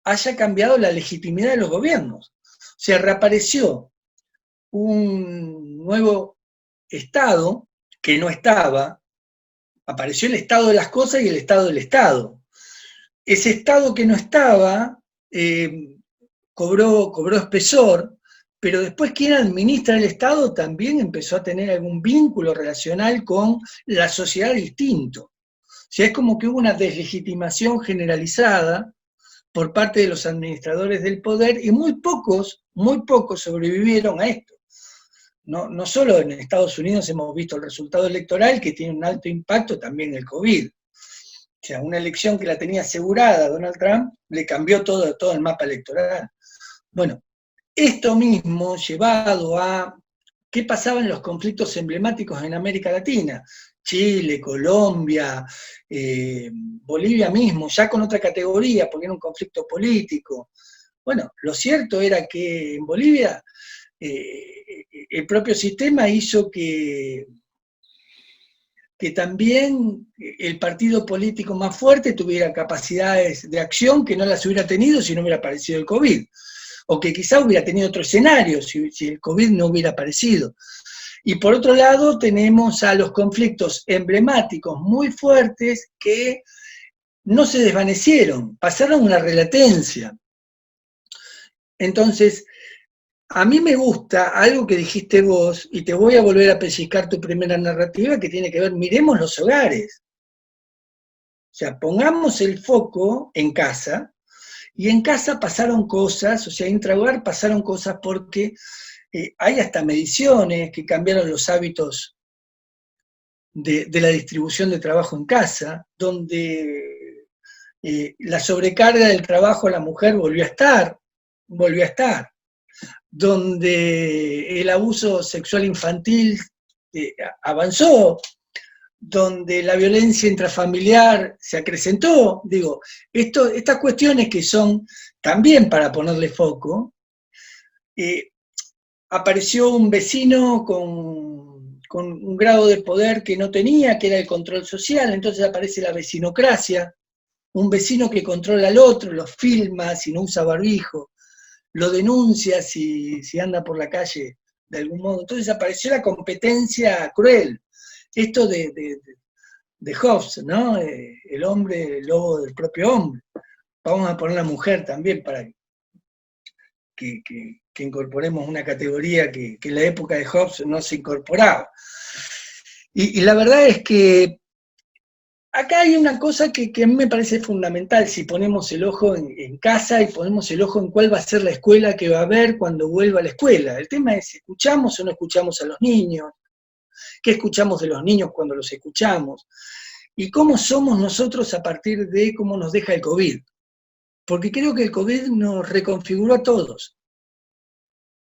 haya cambiado la legitimidad de los gobiernos. O sea, reapareció un nuevo Estado que no estaba, apareció el estado de las cosas y el estado del Estado. Ese Estado que no estaba cobró espesor, pero después quien administra el Estado también empezó a tener algún vínculo relacional con la sociedad distinto. O sea, es como que hubo una deslegitimación generalizada por parte de los administradores del poder y muy pocos sobrevivieron a esto. No solo en Estados Unidos hemos visto el resultado electoral que tiene un alto impacto también el COVID. O sea, una elección que la tenía asegurada Donald Trump le cambió todo el mapa electoral. Bueno, esto mismo llevado a qué pasaba en los conflictos emblemáticos en América Latina, Chile, Colombia, Bolivia mismo, ya con otra categoría, porque era un conflicto político. Bueno, lo cierto era que en Bolivia el propio sistema hizo que también el partido político más fuerte tuviera capacidades de acción que no las hubiera tenido si no hubiera aparecido el COVID, o que quizá hubiera tenido otro escenario si el COVID no hubiera aparecido. Y por otro lado tenemos a los conflictos emblemáticos muy fuertes que no se desvanecieron, pasaron una relatencia. Entonces, a mí me gusta algo que dijiste vos, y te voy a volver a pellizcar tu primera narrativa, que tiene que ver, miremos los hogares. O sea, pongamos el foco en casa, y en casa pasaron cosas, o sea, intrahogar pasaron cosas porque hay hasta mediciones que cambiaron los hábitos de la distribución de trabajo en casa, donde la sobrecarga del trabajo a la mujer volvió a estar, donde el abuso sexual infantil avanzó, donde la violencia intrafamiliar se acrecentó. Digo, estas cuestiones que son también para ponerle foco, apareció un vecino con un grado de poder que no tenía, que era el control social, entonces aparece la vecinocracia, un vecino que controla al otro, lo filma si no usa barbijo, lo denuncia si anda por la calle de algún modo. Entonces apareció la competencia cruel. Esto de Hobbes, ¿no? El hombre, el lobo del propio hombre. Vamos a poner la mujer también para que incorporemos una categoría que en la época de Hobbes no se incorporaba. Y la verdad es que acá hay una cosa que a mí me parece fundamental, si ponemos el ojo en casa y ponemos el ojo en cuál va a ser la escuela que va a haber cuando vuelva a la escuela. El tema es, ¿escuchamos o no escuchamos a los niños? ¿Qué escuchamos de los niños cuando los escuchamos? ¿Y cómo somos nosotros a partir de cómo nos deja el COVID? Porque creo que el COVID nos reconfiguró a todos.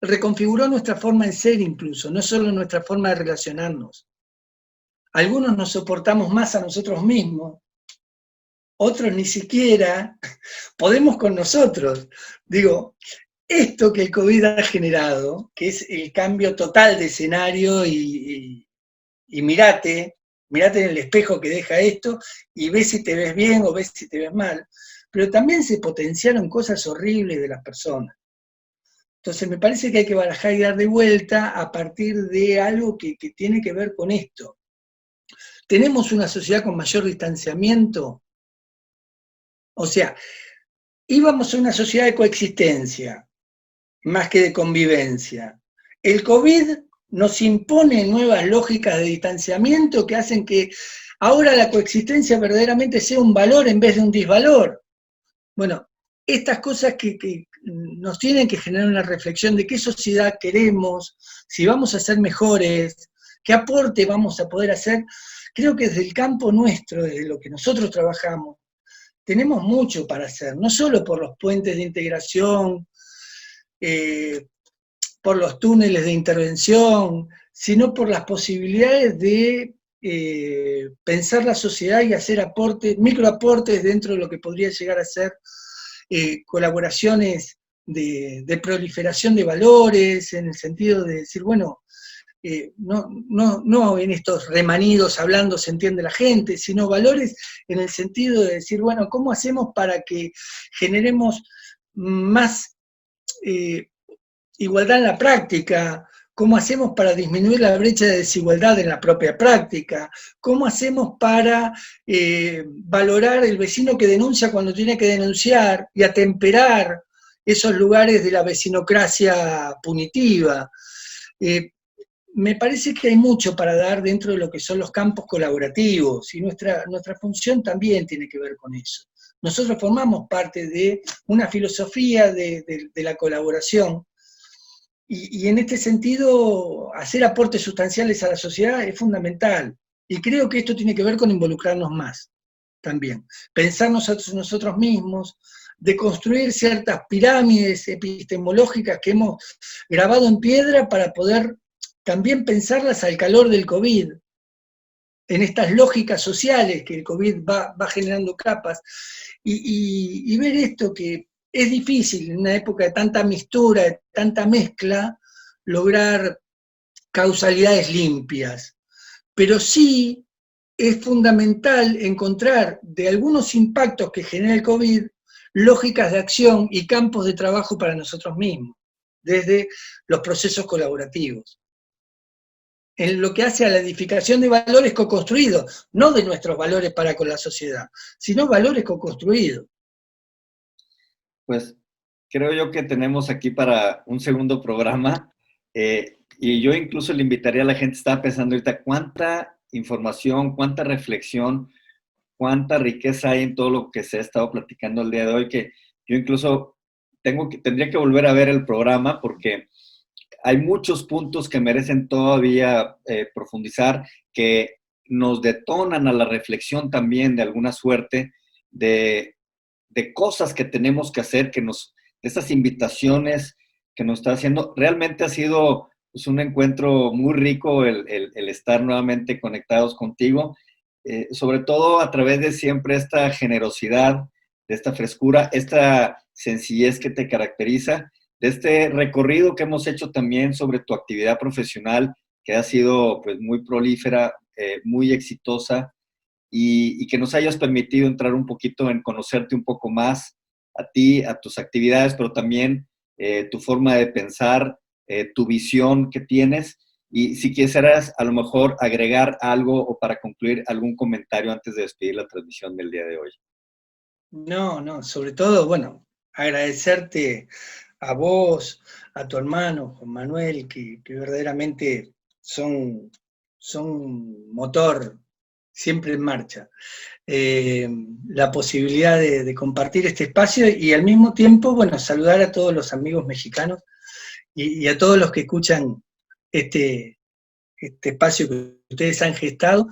Reconfiguró nuestra forma de ser incluso, no solo nuestra forma de relacionarnos. Algunos nos soportamos más a nosotros mismos, otros ni siquiera podemos con nosotros. Digo, esto que el COVID ha generado, que es el cambio total de escenario y mirate en el espejo que deja esto y ves si te ves bien o ves si te ves mal, pero también se potenciaron cosas horribles de las personas. Entonces me parece que hay que barajar y dar de vuelta a partir de algo que tiene que ver con esto. ¿Tenemos una sociedad con mayor distanciamiento? O sea, íbamos a una sociedad de coexistencia, más que de convivencia. El COVID nos impone nuevas lógicas de distanciamiento que hacen que ahora la coexistencia verdaderamente sea un valor en vez de un disvalor. Bueno, estas cosas que nos tienen que generar una reflexión de qué sociedad queremos, si vamos a ser mejores, qué aporte vamos a poder hacer. Creo que desde el campo nuestro, desde lo que nosotros trabajamos, tenemos mucho para hacer, no solo por los puentes de integración, por los túneles de intervención, sino por las posibilidades de pensar la sociedad y hacer aportes, microaportes dentro de lo que podría llegar a ser colaboraciones de proliferación de valores, en el sentido de decir, bueno, no en estos remanidos hablando se entiende la gente, sino valores en el sentido de decir, bueno, ¿cómo hacemos para que generemos más igualdad en la práctica? ¿Cómo hacemos para disminuir la brecha de desigualdad en la propia práctica? ¿Cómo hacemos para valorar el vecino que denuncia cuando tiene que denunciar y atemperar esos lugares de la vecinocracia punitiva? Me parece que hay mucho para dar dentro de lo que son los campos colaborativos, y nuestra función también tiene que ver con eso. Nosotros formamos parte de una filosofía de la colaboración, y en este sentido, hacer aportes sustanciales a la sociedad es fundamental, y creo que esto tiene que ver con involucrarnos más también, pensar nosotros mismos, de construir ciertas pirámides epistemológicas que hemos grabado en piedra para poder también pensarlas al calor del COVID, en estas lógicas sociales que el COVID va generando capas, y ver esto que es difícil en una época de tanta mistura, de tanta mezcla, lograr causalidades limpias, pero sí es fundamental encontrar de algunos impactos que genera el COVID lógicas de acción y campos de trabajo para nosotros mismos, desde los procesos colaborativos, en lo que hace a la edificación de valores co-construidos, no de nuestros valores para con la sociedad, sino valores co-construidos. Pues creo yo que tenemos aquí para un segundo programa, y yo incluso le invitaría a la gente, estaba pensando ahorita, cuánta información, cuánta reflexión, cuánta riqueza hay en todo lo que se ha estado platicando el día de hoy, que yo incluso tendría que volver a ver el programa porque hay muchos puntos que merecen todavía profundizar, que nos detonan a la reflexión también de alguna suerte, de cosas que tenemos que hacer, de esas invitaciones que nos está haciendo. Realmente ha sido pues, un encuentro muy rico el estar nuevamente conectados contigo, sobre todo a través de siempre esta generosidad, de esta frescura, esta sencillez que te caracteriza, de este recorrido que hemos hecho también sobre tu actividad profesional, que ha sido pues, muy prolífera, muy exitosa, y que nos hayas permitido entrar un poquito en conocerte un poco más a ti, a tus actividades, pero también tu forma de pensar, tu visión que tienes, y si quisieras a lo mejor agregar algo o para concluir algún comentario antes de despedir la transmisión del día de hoy. No, sobre todo, bueno, agradecerte a vos, a tu hermano, Juan Manuel, que verdaderamente son motor siempre en marcha. La posibilidad de compartir este espacio y al mismo tiempo, bueno, saludar a todos los amigos mexicanos y a todos los que escuchan este espacio que ustedes han gestado,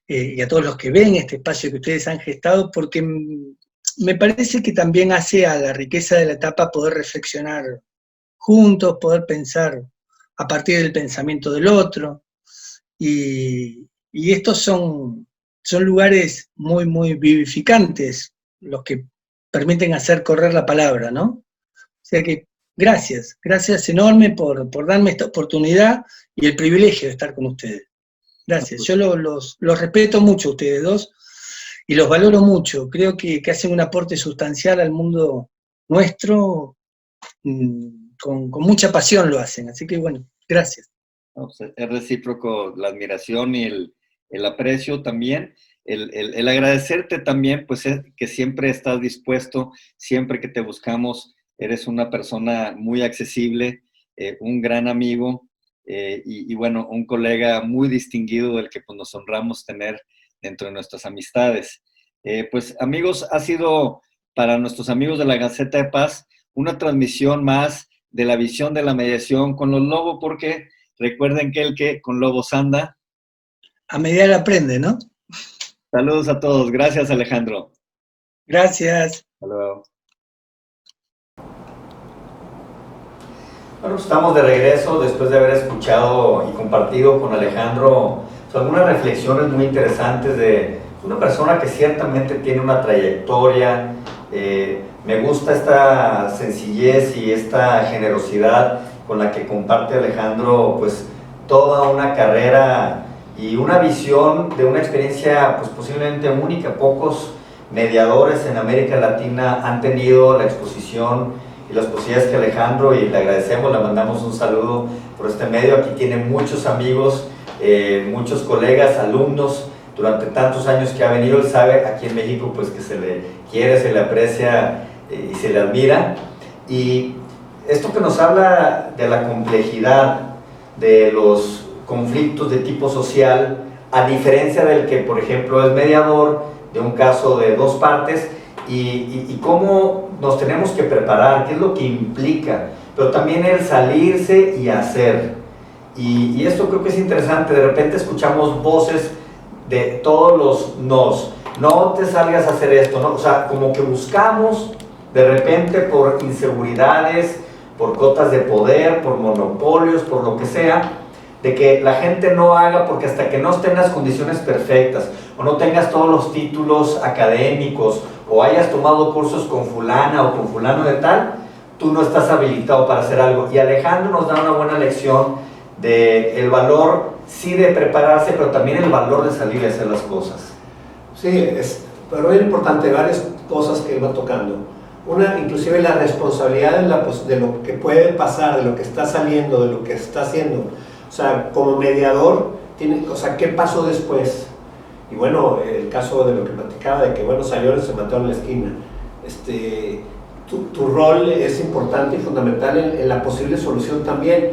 y a todos los que ven este espacio que ustedes han gestado, porque me parece que también hace a la riqueza de la etapa poder reflexionar juntos, poder pensar a partir del pensamiento del otro, y estos son lugares muy, muy vivificantes, los que permiten hacer correr la palabra, ¿no? O sea que gracias enorme por darme esta oportunidad y el privilegio de estar con ustedes. Gracias, yo los respeto mucho a ustedes dos y los valoro mucho, creo que hacen un aporte sustancial al mundo nuestro, con mucha pasión lo hacen, así que bueno, gracias. No, pues es recíproco la admiración y el aprecio también, el agradecerte también, pues que siempre estás dispuesto, siempre que te buscamos, eres una persona muy accesible, un gran amigo, y bueno, un colega muy distinguido del que pues, nos honramos tener dentro de nuestras amistades. Pues amigos, ha sido para nuestros amigos de la Gaceta de Paz una transmisión más de la visión de la mediación con los Lobo, porque recuerden que el que con lobos anda, a mediar aprende, ¿no? Saludos a todos. Gracias, Alejandro. Gracias. Hasta luego. Bueno, pues estamos de regreso después de haber escuchado y compartido con Alejandro pues, algunas reflexiones muy interesantes de una persona que ciertamente tiene una trayectoria. Me gusta esta sencillez y esta generosidad con la que comparte Alejandro pues toda una carrera y una visión de una experiencia pues posiblemente única. Pocos mediadores en América Latina han tenido la exposición y las posibilidades que Alejandro, y le agradecemos, le mandamos un saludo por este medio. Aquí tiene muchos amigos, muchos colegas, alumnos, durante tantos años que ha venido. Él sabe aquí en México pues que se le quiere, se le aprecia y se le admira. Y esto que nos habla de la complejidad de los conflictos de tipo social, a diferencia del que por ejemplo es mediador de un caso de dos partes, y cómo nos tenemos que preparar, qué es lo que implica, pero también el salirse y hacer. Y esto creo que es interesante. De repente escuchamos voces de todos los nos, no te salgas a hacer esto, ¿no? O sea, como que buscamos de repente por inseguridades, por cotas de poder, por monopolios, por lo que sea, de que la gente no haga, porque hasta que no estén las condiciones perfectas, o no tengas todos los títulos académicos, o hayas tomado cursos con fulana o con fulano de tal, tú no estás habilitado para hacer algo. Y Alejandro nos da una buena lección de el valor, sí, de prepararse, pero también el valor de salir a hacer las cosas. Sí, pero es importante varias cosas que va tocando. Una, inclusive la responsabilidad de lo que puede pasar, de lo que está saliendo, de lo que está haciendo. O sea, como mediador, o sea, ¿qué pasó después? Y bueno, el caso de lo que platicaba, de que bueno, salió y se mató en la esquina. Tu rol es importante y fundamental en la posible solución también.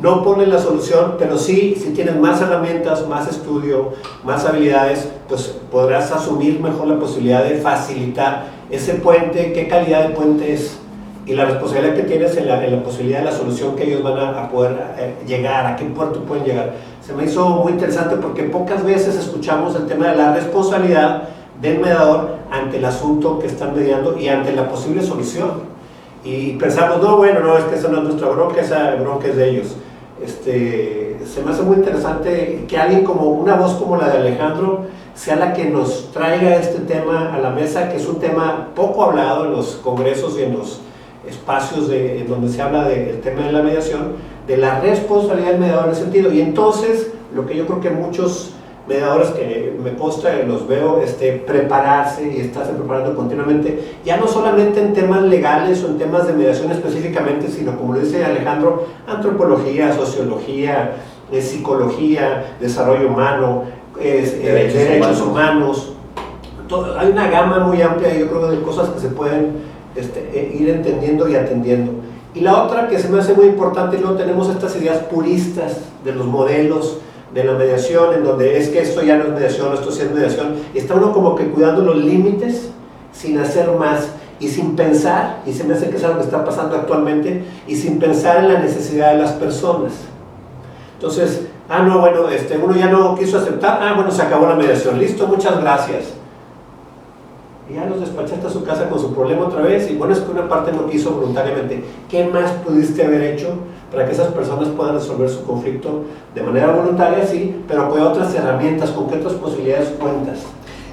No pone la solución, pero sí, si tienes más herramientas, más estudio, más habilidades, pues podrás asumir mejor la posibilidad de facilitar ese puente, qué calidad de puente es, y la responsabilidad que tienes en la posibilidad de la solución que ellos van a poder llegar, a qué puerto pueden llegar. Se me hizo muy interesante porque pocas veces escuchamos el tema de la responsabilidad del mediador ante el asunto que están mediando y ante la posible solución. Y pensamos, no, bueno, no, es que esa no es nuestra bronca, esa bronca es de ellos. Se me hace muy interesante que alguien como, una voz como la de Alejandro, sea la que nos traiga este tema a la mesa, que es un tema poco hablado en los congresos y en los espacios en donde se habla del tema de la mediación, de la responsabilidad del mediador en ese sentido. Y entonces, lo que yo creo que muchos mediadores que me consta, los veo prepararse y estarse preparando continuamente, ya no solamente en temas legales o en temas de mediación específicamente, sino como lo dice Alejandro, antropología, sociología, psicología, desarrollo humano, derechos humanos. Hay una gama muy amplia, yo creo, de cosas que se pueden ir entendiendo y atendiendo. Y la otra que se me hace muy importante, luego tenemos estas ideas puristas de los modelos de la mediación, en donde es que esto ya no es mediación, esto sí es mediación, y está uno como que cuidando los límites sin hacer más y sin pensar, y se me hace que es algo que está pasando actualmente, y sin pensar en la necesidad de las personas. Entonces, no, bueno, uno ya no quiso aceptar, bueno, se acabó la mediación, listo, muchas gracias. Y ya los despachaste a su casa con su problema otra vez, y bueno, es que una parte no quiso voluntariamente. ¿Qué más pudiste haber hecho para que esas personas puedan resolver su conflicto de manera voluntaria? Sí, pero con otras herramientas, con qué otras posibilidades cuentas.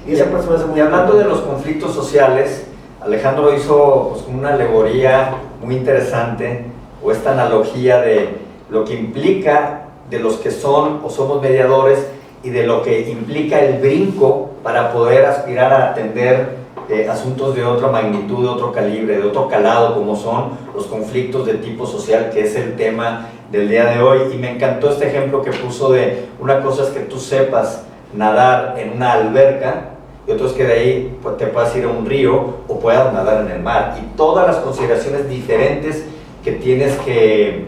Y esa persona es muy... Hablando de los conflictos sociales, Alejandro hizo pues, una alegoría muy interesante, o esta analogía de lo que implica de los que son o somos mediadores y de lo que implica el brinco para poder aspirar a atender asuntos de otra magnitud, de otro calibre, de otro calado, como son los conflictos de tipo social, que es el tema del día de hoy. Y me encantó este ejemplo que puso de una cosa es que tú sepas nadar en una alberca y otro es que de ahí pues, te puedas ir a un río o puedas nadar en el mar. Y todas las consideraciones diferentes que tienes que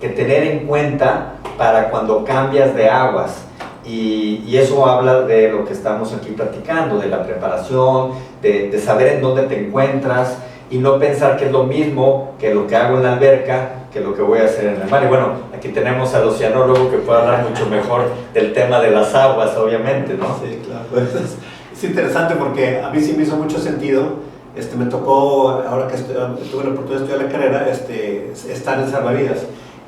tener en cuenta para cuando cambias de aguas. Y eso habla de lo que estamos aquí platicando, de la preparación, de saber en dónde te encuentras y no pensar que es lo mismo que lo que hago en la alberca que lo que voy a hacer en el mar. Y bueno, aquí tenemos al oceanólogo que puede hablar mucho mejor del tema de las aguas, obviamente, ¿no? Sí, claro. Es interesante porque a mí sí me hizo mucho sentido. Me tocó, ahora que tuve la oportunidad de estudiar la carrera, estar en salvavidas.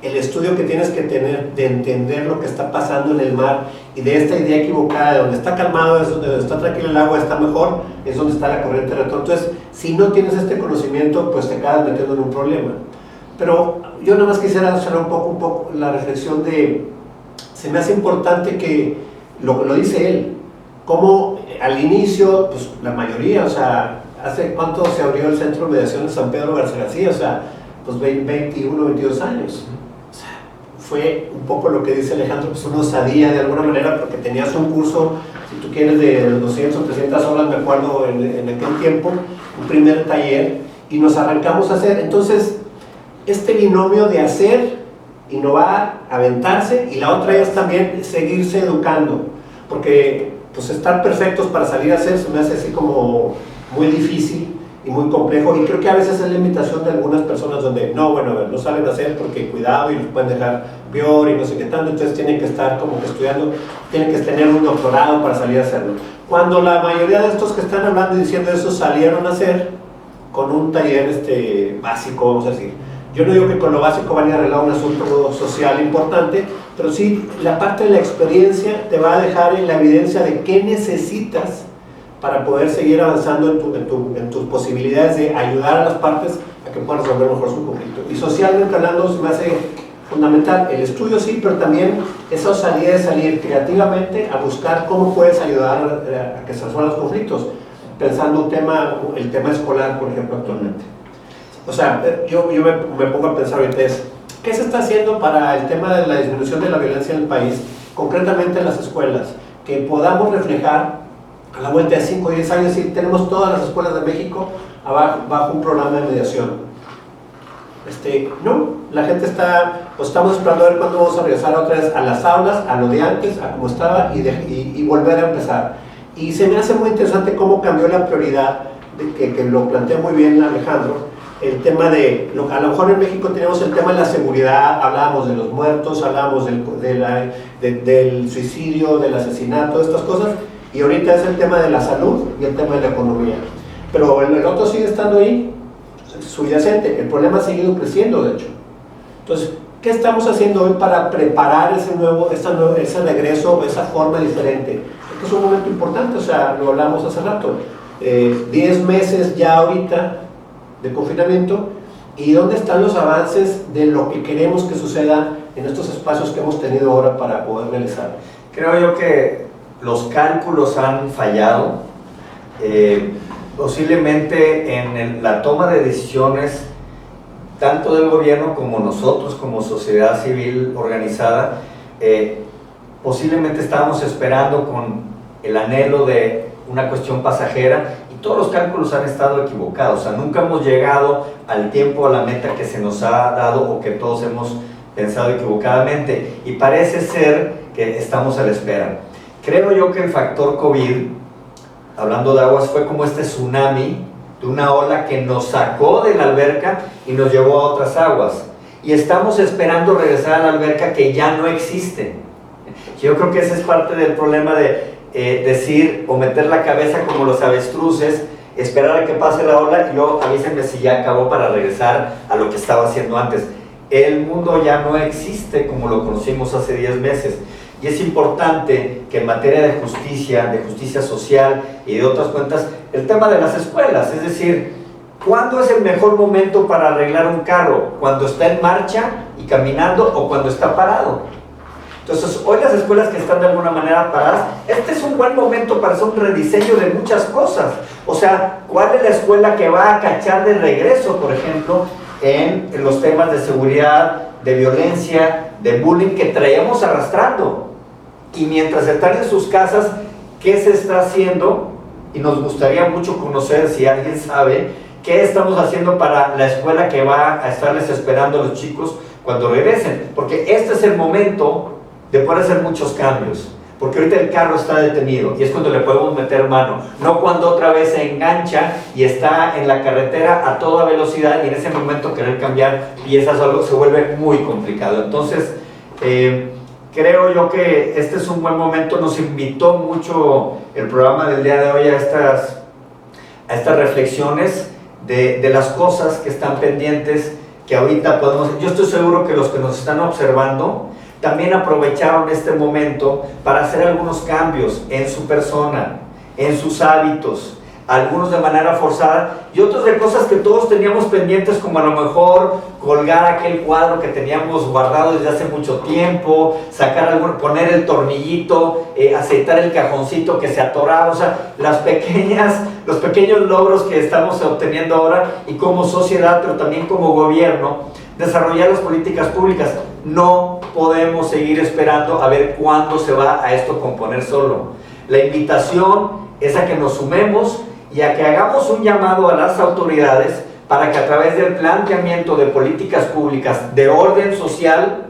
El estudio que tienes que tener de entender lo que está pasando en el mar y de esta idea equivocada de donde está calmado, es donde está tranquilo el agua, está mejor, es donde está la corriente de retorno. Entonces, si no tienes este conocimiento, pues te acabas metiendo en un problema. Pero yo nada más quisiera hacer un poco la reflexión de, se me hace importante que, lo dice él, como al inicio, pues la mayoría, o sea, ¿hace cuánto se abrió el Centro de Mediación de San Pedro Garza García? O sea, pues 21, 22 años. Fue un poco lo que dice Alejandro, pues uno sabía de alguna manera porque tenías un curso, si tú quieres, de 200 o 300 horas, me acuerdo en aquel tiempo, un primer taller, y nos arrancamos a hacer. Entonces, este binomio de hacer, innovar, aventarse, y la otra es también seguirse educando, porque pues estar perfectos para salir a hacer se me hace así como muy difícil y muy complejo, y creo que a veces es la limitación de algunas personas donde, no, bueno, a ver, no salen a hacer porque cuidado y los pueden dejar peor y no sé qué tanto, entonces tienen que estar como que estudiando, tienen que tener un doctorado para salir a hacerlo. Cuando la mayoría de estos que están hablando y diciendo eso salieron a hacer con un taller básico, vamos a decir. Yo no digo que con lo básico van a arreglar un asunto social importante, pero sí la parte de la experiencia te va a dejar en la evidencia de qué necesitas para poder seguir avanzando en tus posibilidades de ayudar a las partes a que puedan resolver mejor su conflicto. Y socialmente hablando se me hace fundamental el estudio, sí, pero también esa osadía de salir creativamente a buscar cómo puedes ayudar a que se resuelvan los conflictos, pensando el tema escolar, por ejemplo, actualmente. O sea, yo me pongo a pensar ahorita ¿qué se está haciendo para el tema de la disminución de la violencia en el país, concretamente en las escuelas? Que podamos reflejar a la vuelta de 5 o 10 años, y tenemos todas las escuelas de México bajo un programa de mediación. No, la gente estamos esperando a ver cuándo vamos a regresar otra vez a las aulas, a lo de antes, a como estaba, y volver a empezar. Y se me hace muy interesante cómo cambió la prioridad, que lo plantea muy bien Alejandro, el tema de, a lo mejor en México tenemos el tema de la seguridad, hablábamos de los muertos, hablábamos del suicidio, del asesinato, de estas cosas, y ahorita es el tema de la salud y el tema de la economía. Pero el otro sigue estando ahí, subyacente. El problema ha seguido creciendo, de hecho. Entonces, ¿qué estamos haciendo hoy para preparar ese regreso, esa forma diferente? Porque es un momento importante, o sea, lo hablamos hace rato. 10 meses ya ahorita de confinamiento, y dónde están los avances de lo que queremos que suceda en estos espacios que hemos tenido ahora para poder realizar. Creo yo que los cálculos han fallado, posiblemente en la toma de decisiones, tanto del gobierno como nosotros, como sociedad civil organizada. Posiblemente estábamos esperando con el anhelo de una cuestión pasajera, y todos los cálculos han estado equivocados. O sea, nunca hemos llegado al tiempo, a la meta que se nos ha dado, o que todos hemos pensado equivocadamente, y parece ser que estamos a la espera. Creo yo que el factor COVID, hablando de aguas, fue como este tsunami de una ola que nos sacó de la alberca y nos llevó a otras aguas, y estamos esperando regresar a la alberca que ya no existe. Yo creo que ese es parte del problema de decir o meter la cabeza como los avestruces, esperar a que pase la ola y luego avísenme si ya acabó para regresar a lo que estaba haciendo antes. El mundo ya no existe como lo conocimos hace 10 meses. Y es importante que en materia de justicia social y de otras cuentas, el tema de las escuelas, es decir, ¿Cuándo es el mejor momento para arreglar un carro? ¿Cuando está en marcha y caminando o cuando está parado? Entonces, hoy las escuelas que están de alguna manera paradas, este es un buen momento para hacer un rediseño de muchas cosas. O sea, ¿cuál es la escuela que va a cachar de regreso, por ejemplo, en los temas de seguridad, de violencia, de bullying que traíamos arrastrando? Y mientras están en sus casas, ¿qué se está haciendo? Y nos gustaría mucho conocer, si alguien sabe, qué estamos haciendo para la escuela que va a estarles esperando a los chicos cuando regresen. Porque este es el momento de poder hacer muchos cambios, porque ahorita el carro está detenido y es cuando le podemos meter mano, no cuando otra vez se engancha y está en la carretera a toda velocidad y en ese momento querer cambiar piezas o algo se vuelve muy complicado. Entonces, creo yo que este es un buen momento. Nos invitó mucho el programa del día de hoy a estas reflexiones de las cosas que están pendientes, que ahorita podemos. Yo estoy seguro que los que nos están observando también aprovecharon este momento para hacer algunos cambios en su persona, en sus hábitos, algunos de manera forzada y otros de cosas que todos teníamos pendientes, como a lo mejor colgar aquel cuadro que teníamos guardado desde hace mucho tiempo, poner el tornillito, aceitar el cajoncito que se atoraba. O sea, los pequeños logros que estamos obteniendo ahora, y como sociedad, pero también como gobierno, desarrollar las políticas públicas. No podemos seguir esperando a ver cuándo se va a esto componer solo. La invitación es a que nos sumemos y a que hagamos un llamado a las autoridades para que a través del planteamiento de políticas públicas de orden social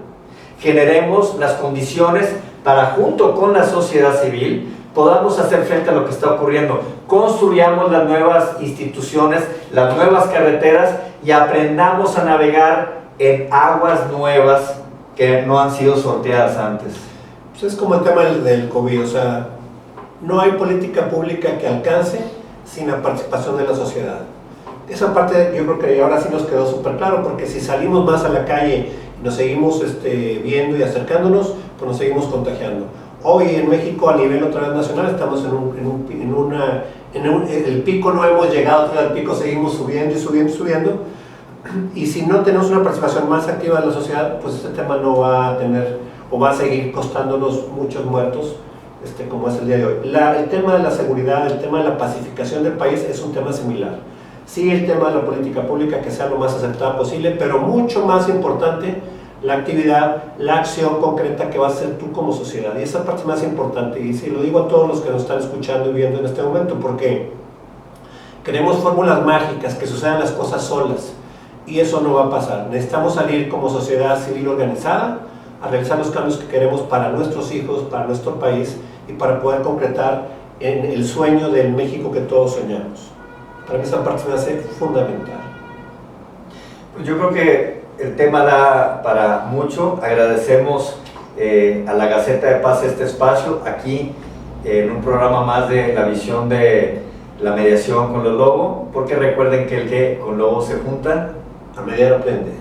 generemos las condiciones para, junto con la sociedad civil, podamos hacer frente a lo que está ocurriendo. Construyamos las nuevas instituciones, las nuevas carreteras y aprendamos a navegar en aguas nuevas que no han sido sorteadas antes. Pues es como el tema del COVID, o sea, no hay política pública que alcance sin la participación de la sociedad. Esa parte yo creo que ahora sí nos quedó súper claro, porque si salimos más a la calle y nos seguimos viendo y acercándonos, pues nos seguimos contagiando. Hoy en México, a nivel otra vez nacional, estamos el pico, no hemos llegado otra vez al pico, seguimos subiendo y subiendo y subiendo. Y si no tenemos una participación más activa de la sociedad, pues este tema no va a tener, o va a seguir costándonos muchos muertos, como es el día de hoy. El tema de la seguridad, el tema de la pacificación del país es un tema similar. Sí, el tema de la política pública que sea lo más aceptada posible, pero mucho más importante la actividad, la acción concreta que vas a hacer tú como sociedad. Y esa parte es más importante, y sí, lo digo a todos los que nos están escuchando y viendo en este momento, porque queremos fórmulas mágicas, que sucedan las cosas solas, y eso no va a pasar. Necesitamos salir como sociedad civil organizada a realizar los cambios que queremos para nuestros hijos, para nuestro país, y para poder concretar en el sueño del México que todos soñamos. Para mí esa parte me hace fundamental. Pues yo creo que el tema da para mucho. Agradecemos a la Gaceta de Paz este espacio, aquí en un programa más de la visión de la mediación con los lobos, porque recuerden que el que con lobos se junta, a mediar aprende.